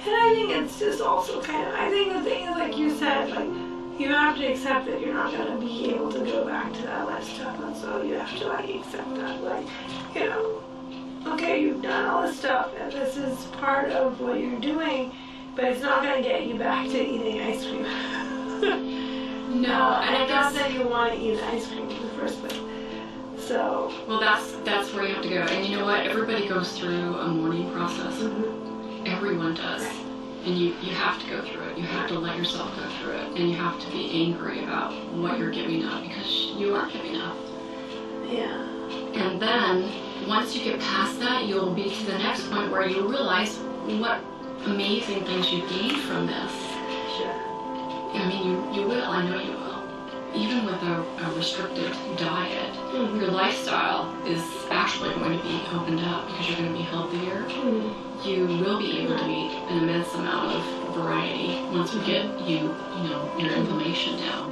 And I think it's just also I think the thing is, like you said, you have to accept that you're not going to be able to go back to that lifestyle, and so you have to accept that, okay, you've done all this stuff, and this is part of what you're doing, but it's not going to get you back to eating ice cream. No, and it's not that you want to eat ice cream in the first place. So. Well, that's where you have to go. And you know what? Everybody goes through a mourning process. Everyone does. And you have to go through it. You have to let yourself go through it. And you have to be angry about what you're giving up, because you are giving up. Yeah. And then, once you get past that, you'll be to the next point where you realize what amazing things you gained from this. Sure. I mean, you will. I know you will. Even with a restricted diet, your lifestyle is actually going to be opened up because you're going to be healthier. You will be able to eat an immense amount of variety once we get your inflammation down.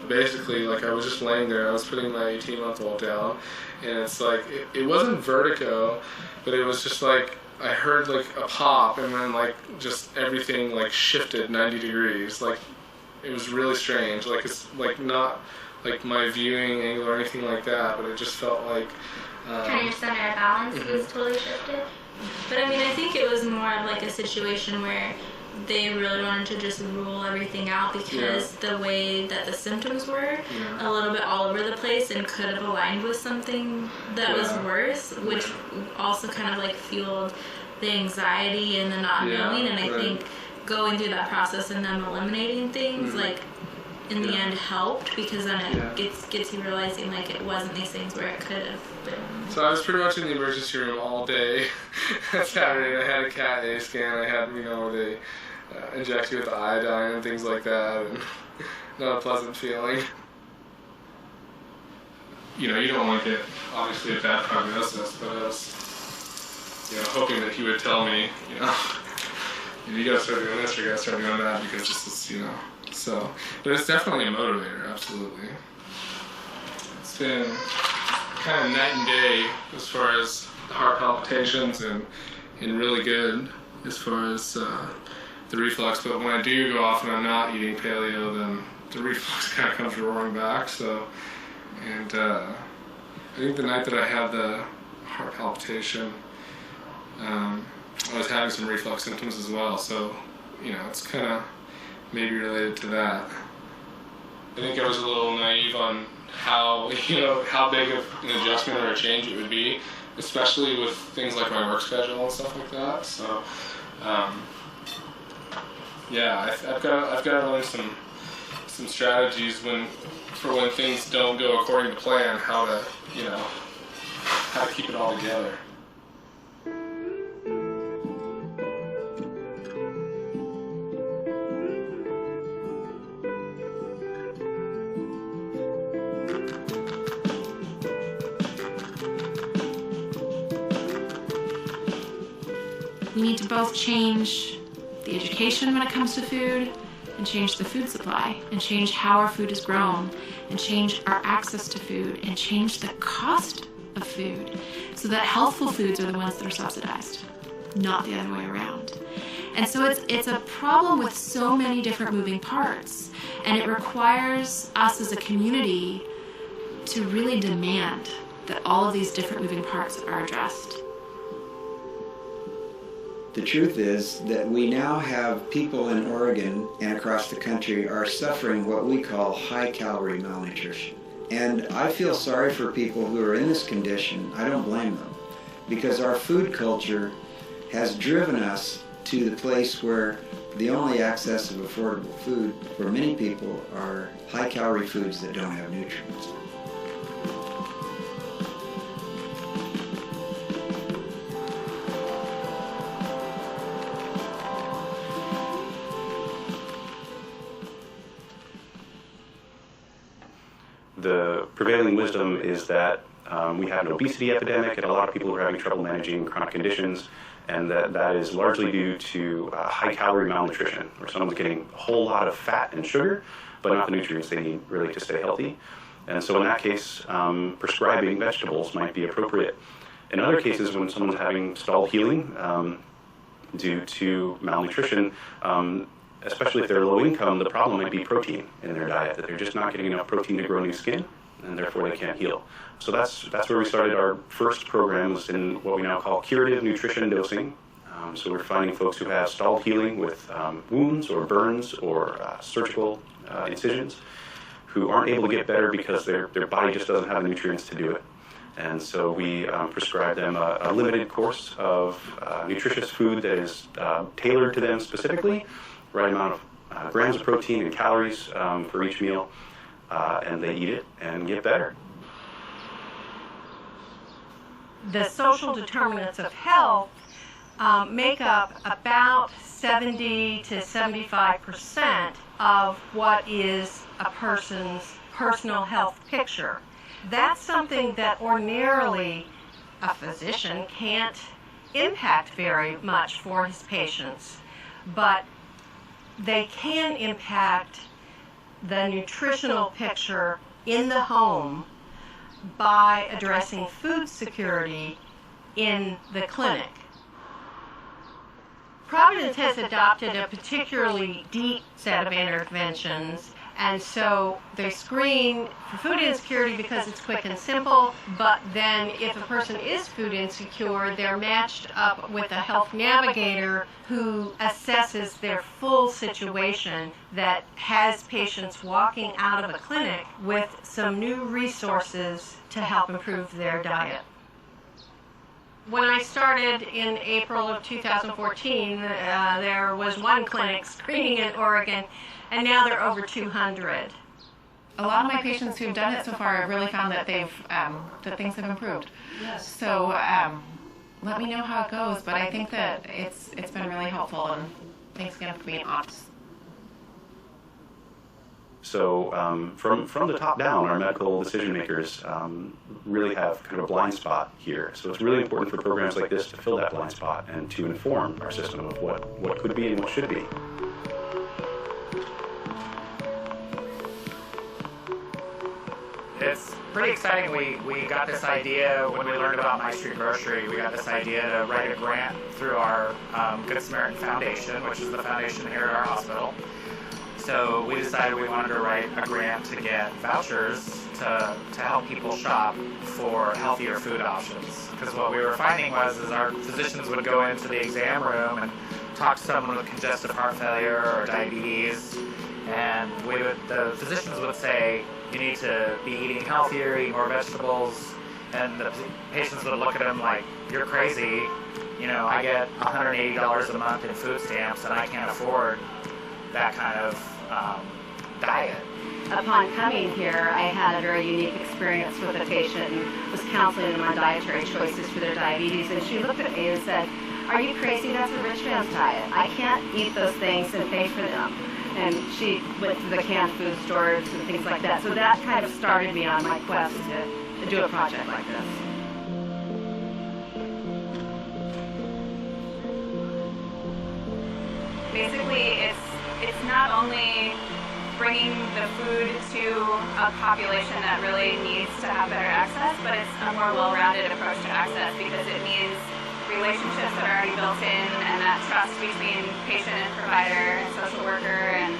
Basically, like, I was just laying there, I was putting my 18-month-old down, and it's like, it wasn't vertigo, but it was just like, I heard like a pop, and then like just everything like shifted 90 degrees. Like, it was really strange. Like, it's like not like my viewing angle or anything like that, but it just felt like kind of your center of balance was totally shifted. But I mean, I think it was more of like a situation where they really wanted to just rule everything out because the way that the symptoms were a little bit all over the place and could have aligned with something that was worse, which also kind of like fueled the anxiety and the not knowing. And I think going through that process and them eliminating things, like in the end helped, because then it gets you realizing like it wasn't these things where it could have been. So I was pretty much in the emergency room all day. Saturday I had a CAT A scan. I had, where they inject you with the iodine and things like that, and not a pleasant feeling. You don't want to get, obviously, a bad prognosis, but I was, hoping that he would tell me, you gotta start doing this or you gotta start doing that, because this is, so. But it's definitely a motivator, absolutely. It's been kind of night and day as far as heart palpitations, and really good as far as the reflux. But when I do go off and I'm not eating paleo, then the reflux kind of comes roaring back. So, and I think the night that I had the heart palpitation, I was having some reflux symptoms as well. So, it's kind of maybe related to that. I think I was a little naive on how big of an adjustment or a change it would be, especially with things like my work schedule and stuff like that. So, I've got to learn some strategies for when things don't go according to plan, how to keep it all together. We need to both change the education when it comes to food, and change the food supply, and change how our food is grown, and change our access to food, and change the cost of food, so that healthful foods are the ones that are subsidized, not the other way around. And so it's a problem with so many different moving parts, and it requires us as a community to really demand that all of these different moving parts are addressed. The truth is that we now have people in Oregon and across the country are suffering what we call high-calorie malnutrition. And I feel sorry for people who are in this condition. I don't blame them, because our food culture has driven us to the place where the only access of affordable food for many people are high-calorie foods that don't have nutrients. The prevailing wisdom is that we have an obesity epidemic, and a lot of people are having trouble managing chronic conditions, and that is largely due to high-calorie malnutrition, where someone's getting a whole lot of fat and sugar, but not the nutrients they need really to stay healthy. And so in that case, prescribing vegetables might be appropriate. In other cases, when someone's having stalled healing due to malnutrition, especially if they're low income, the problem might be protein in their diet, that they're just not getting enough protein to grow new skin, and therefore they can't heal. So that's where we started our first programs in what we now call curative nutrition dosing. So we're finding folks who have stalled healing with wounds or burns or surgical incisions who aren't able to get better because their body just doesn't have the nutrients to do it. And so we prescribe them a limited course of nutritious food that is tailored to them specifically, right amount of grams of protein and calories for each meal, and they eat it and get better. The social determinants of health make up about 70 to 75% of what is a person's personal health picture. That's something that ordinarily a physician can't impact very much for his patients, but they can impact the nutritional picture in the home by addressing food security in the clinic. Providence has adopted a particularly deep set of interventions, and so they screen for food insecurity because it's quick and simple, but then if a person is food insecure, they're matched up with a health navigator who assesses their full situation, that has patients walking out of a clinic with some new resources to help improve their diet. When I started in April of 2014, there was one clinic screening in Oregon, and now there are over 200. A lot of my patients who've done it so far have really found that that things have improved. Yes. So let me know how it goes, but I think that it's been really helpful, and thanks again for being honest. So from the top down, our medical decision makers really have kind of a blind spot here. So it's really important for programs like this to fill that blind spot and to inform our system of what could be and what should be. It's pretty exciting. We got this idea when we learned about My Street Grocery. We got this idea to write a grant through our Good Samaritan Foundation, which is the foundation here at our hospital. So we decided we wanted to write a grant to get vouchers to help people shop for healthier food options. Because what we were finding was our physicians would go into the exam room and talk to someone with congestive heart failure or diabetes, and the physicians would say, you need to be eating healthier, eating more vegetables, and the patients would look at them like, you're crazy. You know, I get $180 a month in food stamps and I can't afford that kind of diet. Upon coming here, I had a very unique experience with a patient and was counseling them on dietary choices for their diabetes, and she looked at me and said, are you crazy? That's a rich man's diet. I can't eat those things and pay for them. And she went to the canned food stores and things like that. So that kind of started me on my quest to do a project like this. Basically, it's not only bringing the food to a population that really needs to have better access, but it's a more well-rounded approach to access, because it means relationships that are already built in, and that trust between patient and provider and social worker, and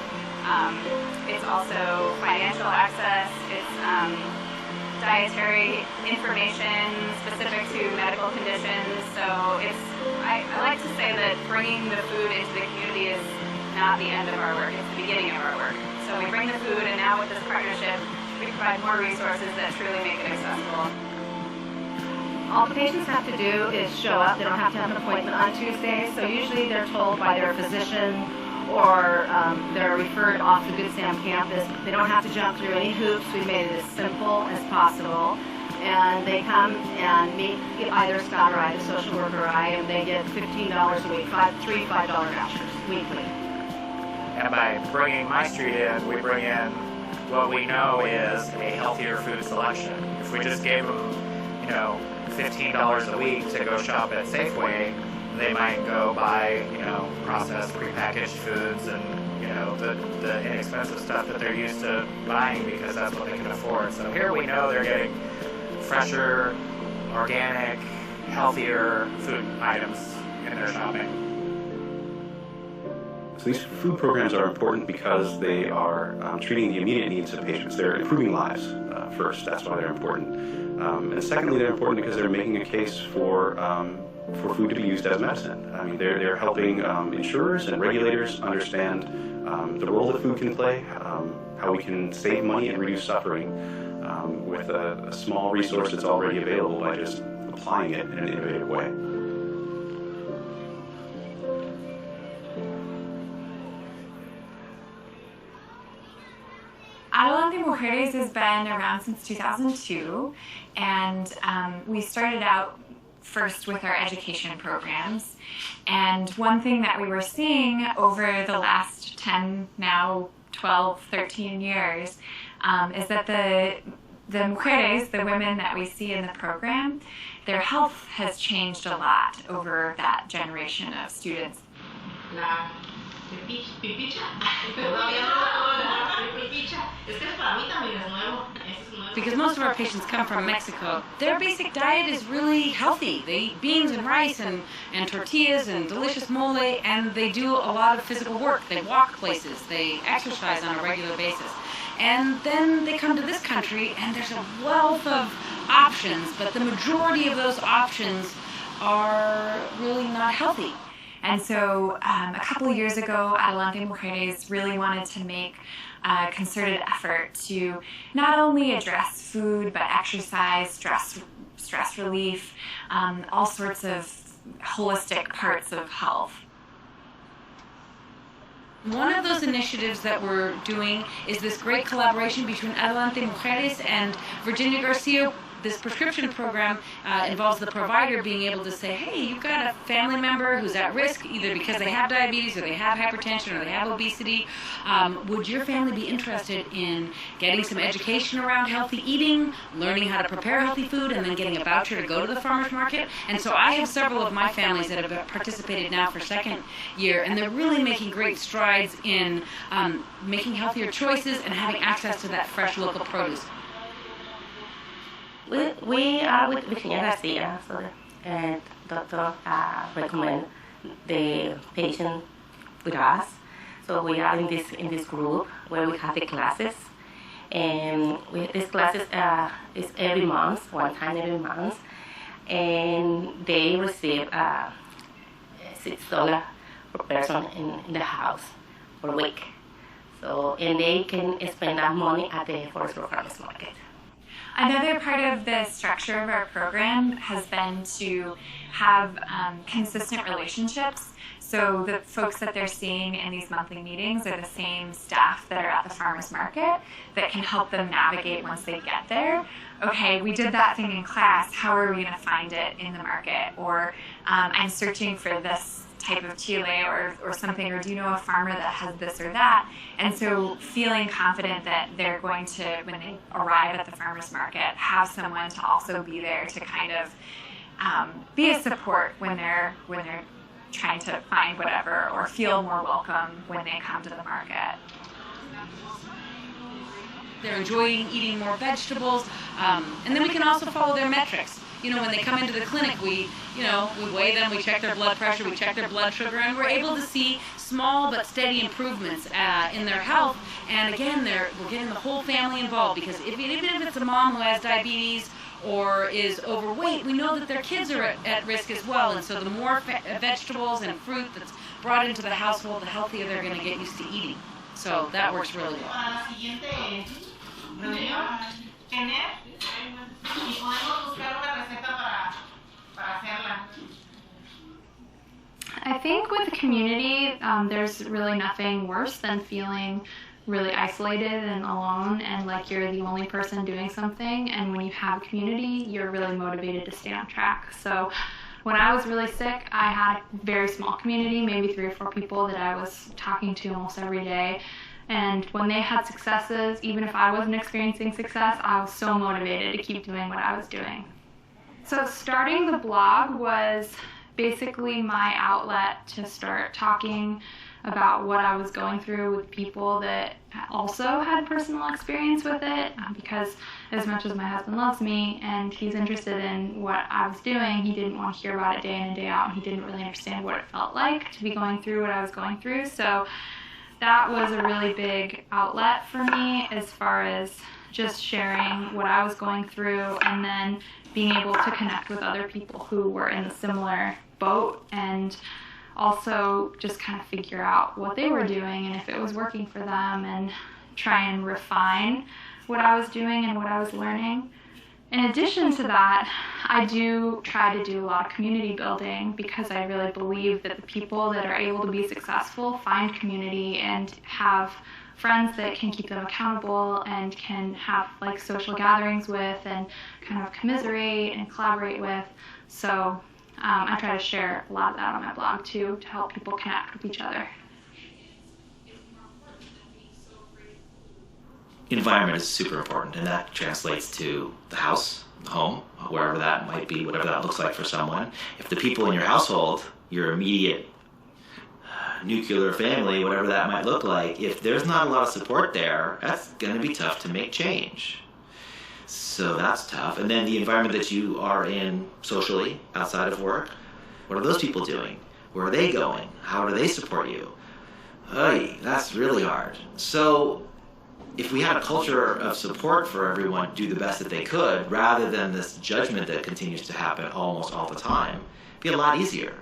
it's also financial access, it's dietary information specific to medical conditions. So I like to say that bringing the food into the community is not the end of our work, it's the beginning of our work. So we bring the food, and now with this partnership, we provide more resources that truly make it accessible. All the patients have to do is show up. They don't have to have an appointment on Tuesdays. So usually they're told by their physician, or they're referred off the Good Sam campus. They don't have to jump through any hoops. We've made it as simple as possible. And they come and meet either Scott or I, the social worker or I, and they get $15 a week, $3 $5 vouchers weekly. And by bringing My Street in, we bring in what we know is a healthier food selection. If we just gave them, $15 a week to go shop at Safeway, they might go buy, processed, prepackaged foods and, the inexpensive stuff that they're used to buying because that's what they can afford. So here we know they're getting fresher, organic, healthier food items in their shopping. So these food programs are important because they are treating the immediate needs of patients. They're improving lives first. That's why they're important. And secondly, they're important because they're making a case for food to be used as medicine. I mean, they're helping insurers and regulators understand the role that food can play, how we can save money and reduce suffering with a small resource that's already available by just applying it in an innovative way. Adelante Mujeres has been around since 2002, and we started out first with our education programs. And one thing that we were seeing over the last 10, now 12, 13 years is that the mujeres, the women that we see in the program, their health has changed a lot over that generation of students. Because most of our patients come from Mexico, their basic diet is really healthy. They eat beans and rice and tortillas and delicious mole, and they do a lot of physical work. They walk places, they exercise on a regular basis. And then they come to this country and there's a wealth of options, but the majority of those options are really not healthy. And so a couple of years ago, Adelante Mujeres really wanted to make a concerted effort to not only address food, but exercise, stress relief, all sorts of holistic parts of health. One of those initiatives that we're doing is this great collaboration between Adelante Mujeres and Virginia Garcia. This prescription program involves the provider being able to say, hey, you've got a family member who's at risk either because they have diabetes or they have hypertension or they have obesity. Would your family be interested in getting some education around healthy eating, learning how to prepare healthy food, and then getting a voucher to go to the farmer's market? And so I have several of my families that have participated now for second year, and they're really making great strides in making healthier choices and having access to that fresh local produce. We are with Virginia Garcia, so the doctor recommend the patient with us. So we are in this group where we have the classes, and these classes is every month, one time every month, and they receive $6 per person in the house per week. So and they can spend that money at the Forestville Farmers Market. Another part of the structure of our program has been to have consistent relationships. So the folks that they're seeing in these monthly meetings are the same staff that are at the farmers market that can help them navigate once they get there. Okay, we did that thing in class, how are we going to find it in the market? Or I'm searching for this type of chile or something, or do you know a farmer that has this or that? And so feeling confident that they're going to, when they arrive at the farmer's market, have someone to also be there to kind of be a support when they're trying to find whatever, or feel more welcome when they come to the market. They're enjoying eating more vegetables, and then we can also follow their metrics. You know, when they come into the clinic, we weigh them, we check their blood pressure, we check their blood sugar, and we're able to see small but steady improvements in their health. And again, we're getting the whole family involved, because even if it's a mom who has diabetes or is overweight, we know that their kids are at risk as well. And so the more vegetables and fruit that's brought into the household, the healthier they're going to get used to eating. So that works really well. I think with the community, there's really nothing worse than feeling really isolated and alone and like you're the only person doing something. And when you have a community, you're really motivated to stay on track. So when I was really sick, I had a very small community, maybe 3 or 4 people that I was talking to almost every day. And when they had successes, even if I wasn't experiencing success, I was so motivated to keep doing what I was doing. So starting the blog was basically my outlet to start talking about what I was going through with people that also had personal experience with it, because as much as my husband loves me and he's interested in what I was doing, he didn't want to hear about it day in and day out, and he didn't really understand what it felt like to be going through what I was going through. So that was a really big outlet for me as far as just sharing what I was going through, and then being able to connect with other people who were in a similar boat, and also just kind of figure out what they were doing and if it was working for them, and try and refine what I was doing and what I was learning. In addition to that, I do try to do a lot of community building, because I really believe that the people that are able to be successful find community and have friends that can keep them accountable and can have like social gatherings with and kind of commiserate and collaborate with. So I try to share a lot of that on my blog too, to help people connect with each other. Environment is super important, and that translates to the house, the home, wherever that might be, whatever that looks like for someone. If the people in your household, your immediate nuclear family, whatever that might look like, if there's not a lot of support there, that's going to be tough to make change. So that's tough. And then the environment that you are in socially, outside of work, what are those people doing? Where are they going? How do they support you? Oy, that's really hard. So if we had a culture of support for everyone to do the best that they could, rather than this judgment that continues to happen almost all the time, it'd be a lot easier.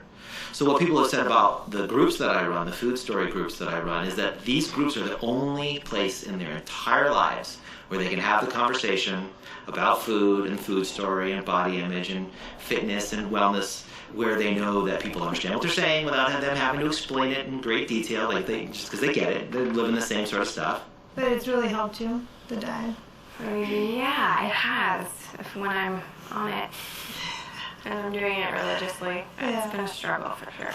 So what people have said about the groups that I run, the food story groups that I run, is that these groups are the only place in their entire lives where they can have the conversation about food and food story and body image and fitness and wellness, where they know that people understand what they're saying without them having to explain it in great detail, like just because they get it. They're living the same sort of stuff. But it's really helped you, the diet. Yeah, it has. When I'm on it and I'm doing it religiously, it's been a struggle for sure.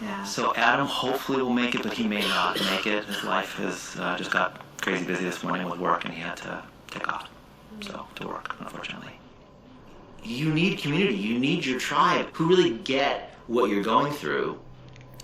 Yeah. So Adam hopefully will make it, but he may not make it. His life has just got crazy busy this morning with work, and he had to take off to work, unfortunately. You need community. You need your tribe who really get what you're going through.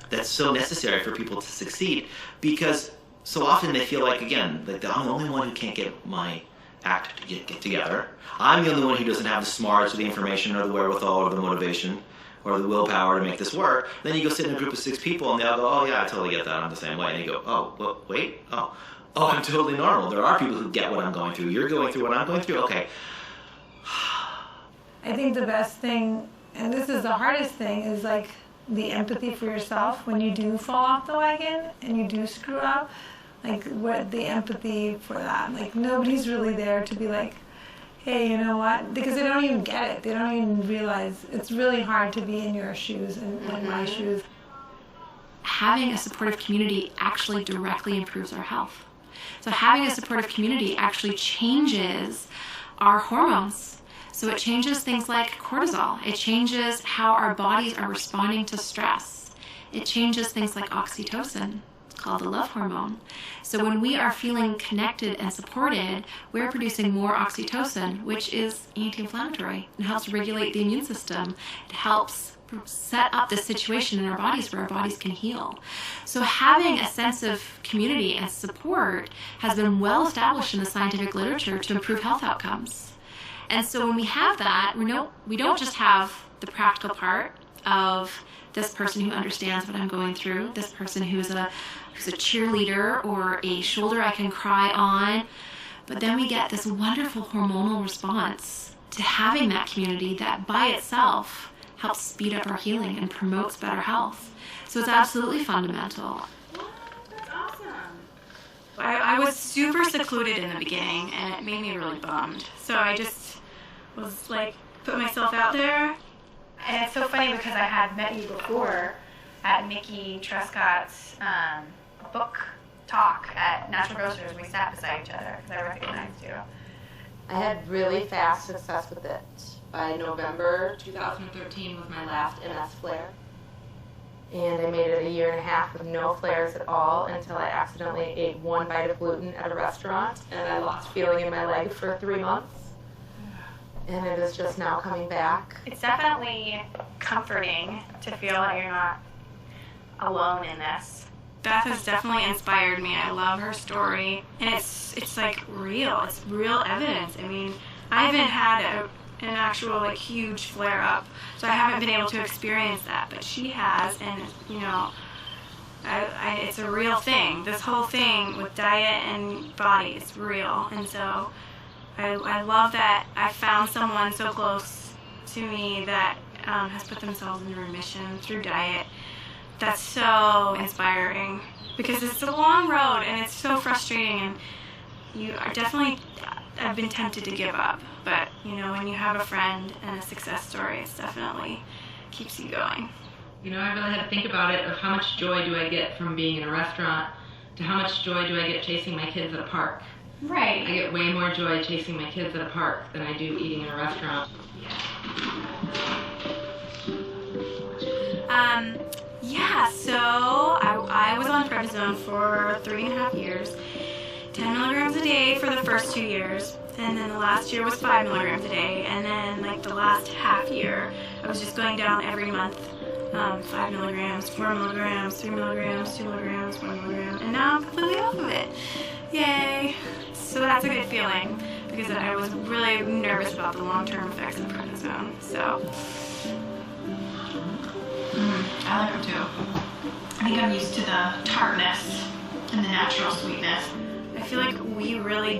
That's so necessary for people to succeed, because so often they feel like, again, that I'm the only one who can't get my act to get together. I'm the only one who doesn't have the smarts or the information or the wherewithal or the motivation or the willpower to make this work. Then you go sit in a group of 6 people and they'll go, oh yeah, I totally get that, I'm the same way. And you go, oh, well, wait, oh, I'm totally normal. There are people who get what I'm going through. You're going through what I'm going through? Okay. I think the best thing, and this is the hardest thing, is like the empathy for yourself when you do fall off the wagon and you do screw up. Like, what the empathy for that. Like, nobody's really there to be like, hey, you know what? Because they don't even get it. They don't even realize it's really hard to be in your shoes and in my shoes. Having a supportive community actually directly improves our health. So having a supportive community actually changes our hormones. So it changes things like cortisol. It changes how our bodies are responding to stress. It changes things like oxytocin, called the love hormone. So when we are feeling connected and supported, we're producing more oxytocin, which is anti-inflammatory and helps regulate the immune system. It helps set up the situation in our bodies where our bodies can heal. So having a sense of community and support has been well established in the scientific literature to improve health outcomes. And so when we have that, we don't just have the practical part of this person who understands what I'm going through, this person who's a cheerleader or a shoulder I can cry on, but then we get this wonderful hormonal response to having that community that by itself helps speed up our healing and promotes better health. So it's absolutely fundamental. That's awesome. I was super secluded in the beginning, and it made me really bummed. So I just was like, put myself out there. And it's so funny because I had met you before at Mickey Trescott's book talk at Natural Grocers. We sat beside each other because I recognized you. I had really fast success with it. By November 2013 with my last MS flare. And I made it a 1.5 years with no flares at all until I accidentally ate 1 bite of gluten at a restaurant and I lost feeling in my leg for 3 months. And it is just now coming back. It's definitely comforting to feel that you're not alone in this. Beth has definitely inspired me. I love her story, and it's like real. It's real evidence. I mean, I haven't had an actual like huge flare up, so I haven't been able to experience that, but she has, and you know, it's a real thing. This whole thing with diet and body is real, and so I love that I found someone so close to me that has put themselves in remission through diet. That's so inspiring, because it's a long road and it's so frustrating, and you are definitely, I've been tempted to give up, but you know, when you have a friend and a success story, it's definitely keeps you going. You know, I really had to think about it, of how much joy do I get from being in a restaurant to how much joy do I get chasing my kids at a park. Right. I get way more joy chasing my kids at a park than I do eating in a restaurant. Yeah, so I was on prednisone for 3.5 years, 10 milligrams a day for the first 2 years, and then the last year was 5 milligrams a day, and then like the last half year, I was just going down every month, 5 milligrams, 4 milligrams, 3 milligrams, 2 milligrams, 1 milligram, and now I'm completely off of it. Yay! So that's a good feeling, because I was really nervous about the long-term effects of prednisone, so. I like them too. I think I'm used to the tartness and the natural sweetness. I feel like we really,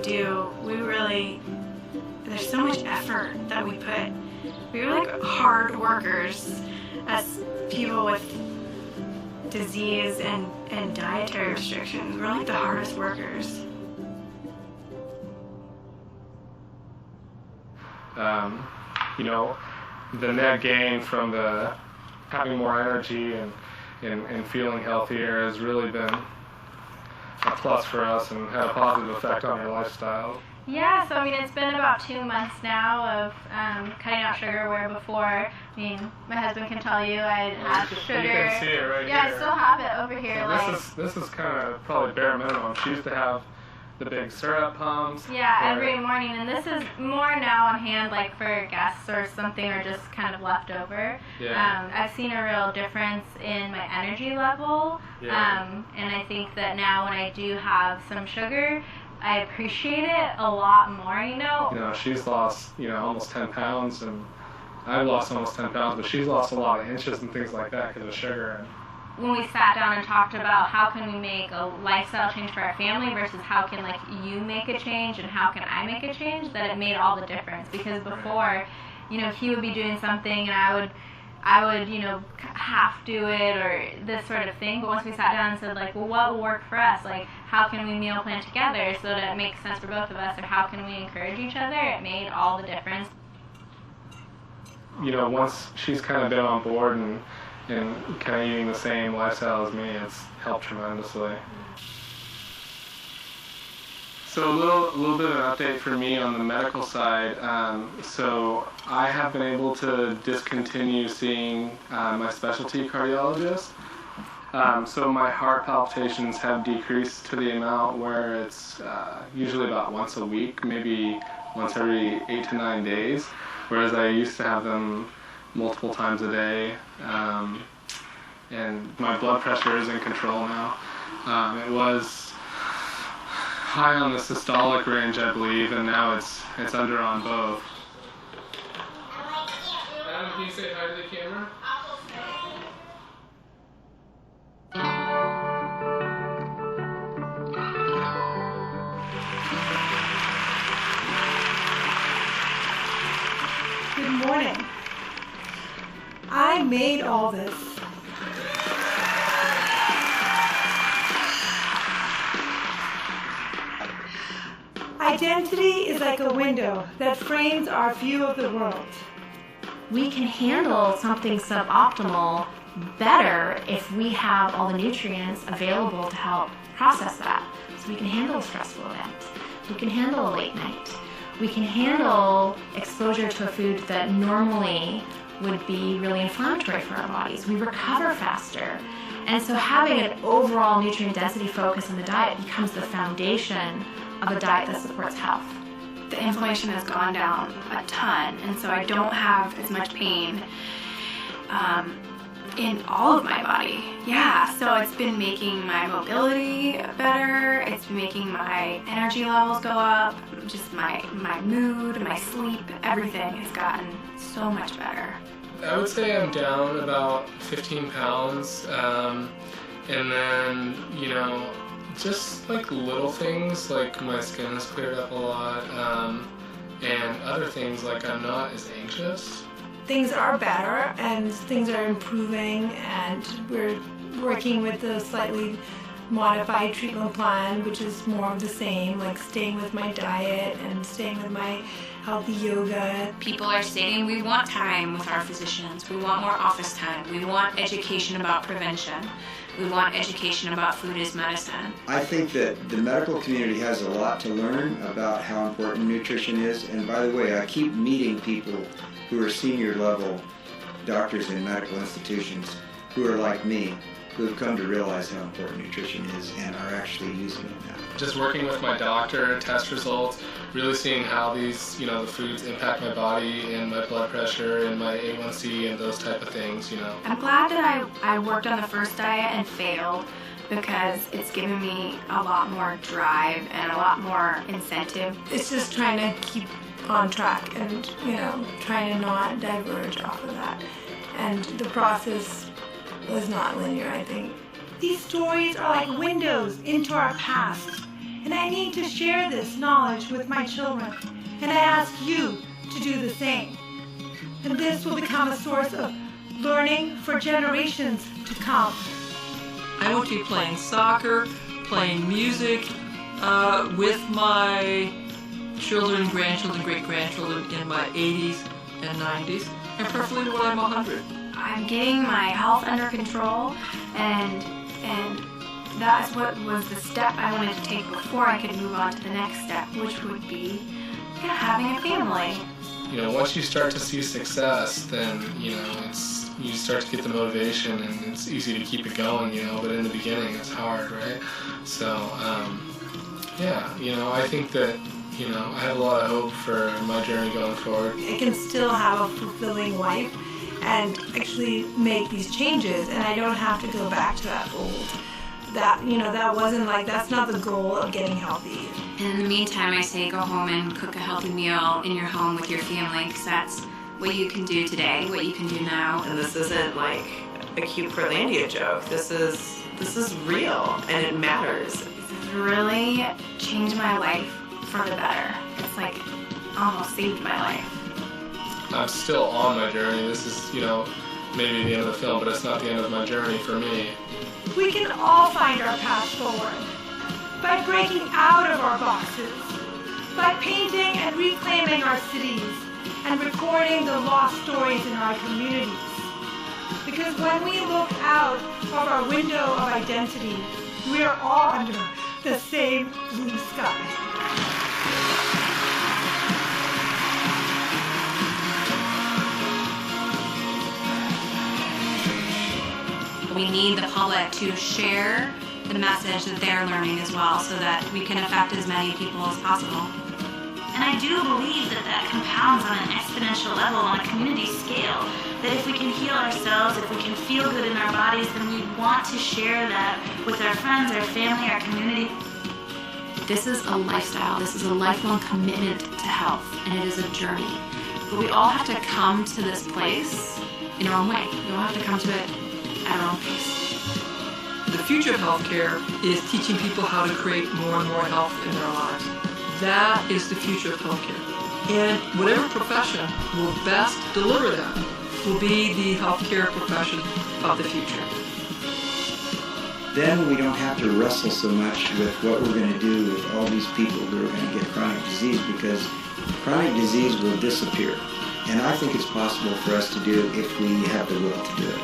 there's so much effort that we put. We're like hard workers as people with disease and dietary restrictions. We're like the hardest workers. You know, the net gain from having more energy and feeling healthier has really been a plus for us and had a positive effect on our lifestyle. Yeah, so I mean, it's been about 2 months now of cutting out sugar, where before, I mean, my husband can tell you I had sugar. You can see it right here. Yeah, I still have it over here. So this is kind of probably bare minimum. She used to have the big syrup pumps. Yeah, every morning, and this is more now on hand, like for guests or something, or just kind of left over. Yeah. I've seen a real difference in my energy level, Yeah. And I think that now when I do have some sugar, I appreciate it a lot more, you know? You know, she's lost, you know, almost 10 pounds, and I've lost almost 10 pounds, but she's lost a lot of inches and things like that because of sugar. When we sat down and talked about how can we make a lifestyle change for our family versus how can like you make a change and how can I make a change, that it made all the difference. Because before, you know, he would be doing something and I would, you know, half do it or this sort of thing. But once we sat down and said like, well, what will work for us? Like, how can we meal plan together so that it makes sense for both of us, or how can we encourage each other? It made all the difference. You know, once she's kind of been on board and kind of eating the same lifestyle as me, it's helped tremendously. So a little bit of an update for me on the medical side. So I have been able to discontinue seeing my specialty cardiologist. So my heart palpitations have decreased to the amount where it's usually about once a week, maybe once every 8 to 9 days, whereas I used to have them multiple times a day. And my blood pressure is in control now. It was high on the systolic range, I believe, and now it's under on both. Adam, can you say hi to the camera? Good morning. I made all this. Identity is like a window that frames our view of the world. We can handle something suboptimal better if we have all the nutrients available to help process that. So we can handle a stressful event. We can handle a late night. We can handle exposure to a food that normally would be really inflammatory for our bodies. We recover faster. And so having an overall nutrient density focus in the diet becomes the foundation of a diet that supports health. The inflammation has gone down a ton, and so I don't have as much pain. in all of my body. Yeah, so it's been making my mobility better. It's been making my energy levels go up. Just my mood, my sleep, everything has gotten so much better. I would say I'm down about 15 pounds. And then, you know, just like little things, like my skin has cleared up a lot. And other things, like I'm not as anxious. Things are better and things are improving, and we're working with a slightly modified treatment plan, which is more of the same, like staying with my diet and staying with my healthy yoga. People are stating we want time with our physicians. We want more office time. We want education about prevention. We want education about food as medicine. I think that the medical community has a lot to learn about how important nutrition is. And by the way, I keep meeting people who are senior level doctors in medical institutions who are like me, who have come to realize how important nutrition is and are actually using it now. Just working with my doctor, test results, really seeing how these, you know, the foods impact my body and my blood pressure and my A1C and those type of things, you know. I'm glad that I worked on the first diet and failed, because it's given me a lot more drive and a lot more incentive. It's just trying to keep on track and, you know, trying to not diverge off of that. And the process was not linear, I think. These stories are like windows into our past, and I need to share this knowledge with my children, and I ask you to do the same. And this will become a source of learning for generations to come. I want to be playing soccer, playing music with my children, grandchildren, great-grandchildren in my 80s and 90s, and preferably when I'm 100. I'm getting my health under control, and that's what was the step I wanted to take before I could move on to the next step, which would be having a family. You know, once you start to see success, then, you know, you start to get the motivation, and it's easy to keep it going, you know, but in the beginning it's hard, right? So, yeah, you know, I think that, you know, I have a lot of hope for my journey going forward. I can still have a fulfilling life and actually make these changes, and I don't have to go back to that old. That, you know, that wasn't like, that's not the goal of getting healthy. And in the meantime, I say go home and cook a healthy meal in your home with your family, because that's what you can do today, what you can do now. And this isn't like a cute Portlandia joke. This is real, and it matters. This has really changed my life for the better. It's like almost saved my life. I'm still on my journey. This is, you know, maybe the end of the film, but it's not the end of my journey for me. We can all find our path forward by breaking out of our boxes, by painting and reclaiming our cities, and recording the lost stories in our communities. Because when we look out of our window of identity, we are all under the same blue sky. We need the public to share the message that they're learning as well, so that we can affect as many people as possible. And I do believe that compounds on an exponential level, on a community scale, that if we can heal ourselves, if we can feel good in our bodies, then we want to share that with our friends, our family, our community. This is a lifestyle. This is a lifelong commitment to health, and it is a journey. But we all have to come to this place in our own way. We all have to come to it at our own pace. The future of healthcare is teaching people how to create more and more health in their lives. That is the future of healthcare. And whatever profession will best deliver that will be the healthcare profession of the future. Then we don't have to wrestle so much with what we're going to do with all these people who are going to get chronic disease, because chronic disease will disappear. And I think it's possible for us to do it if we have the will to do it.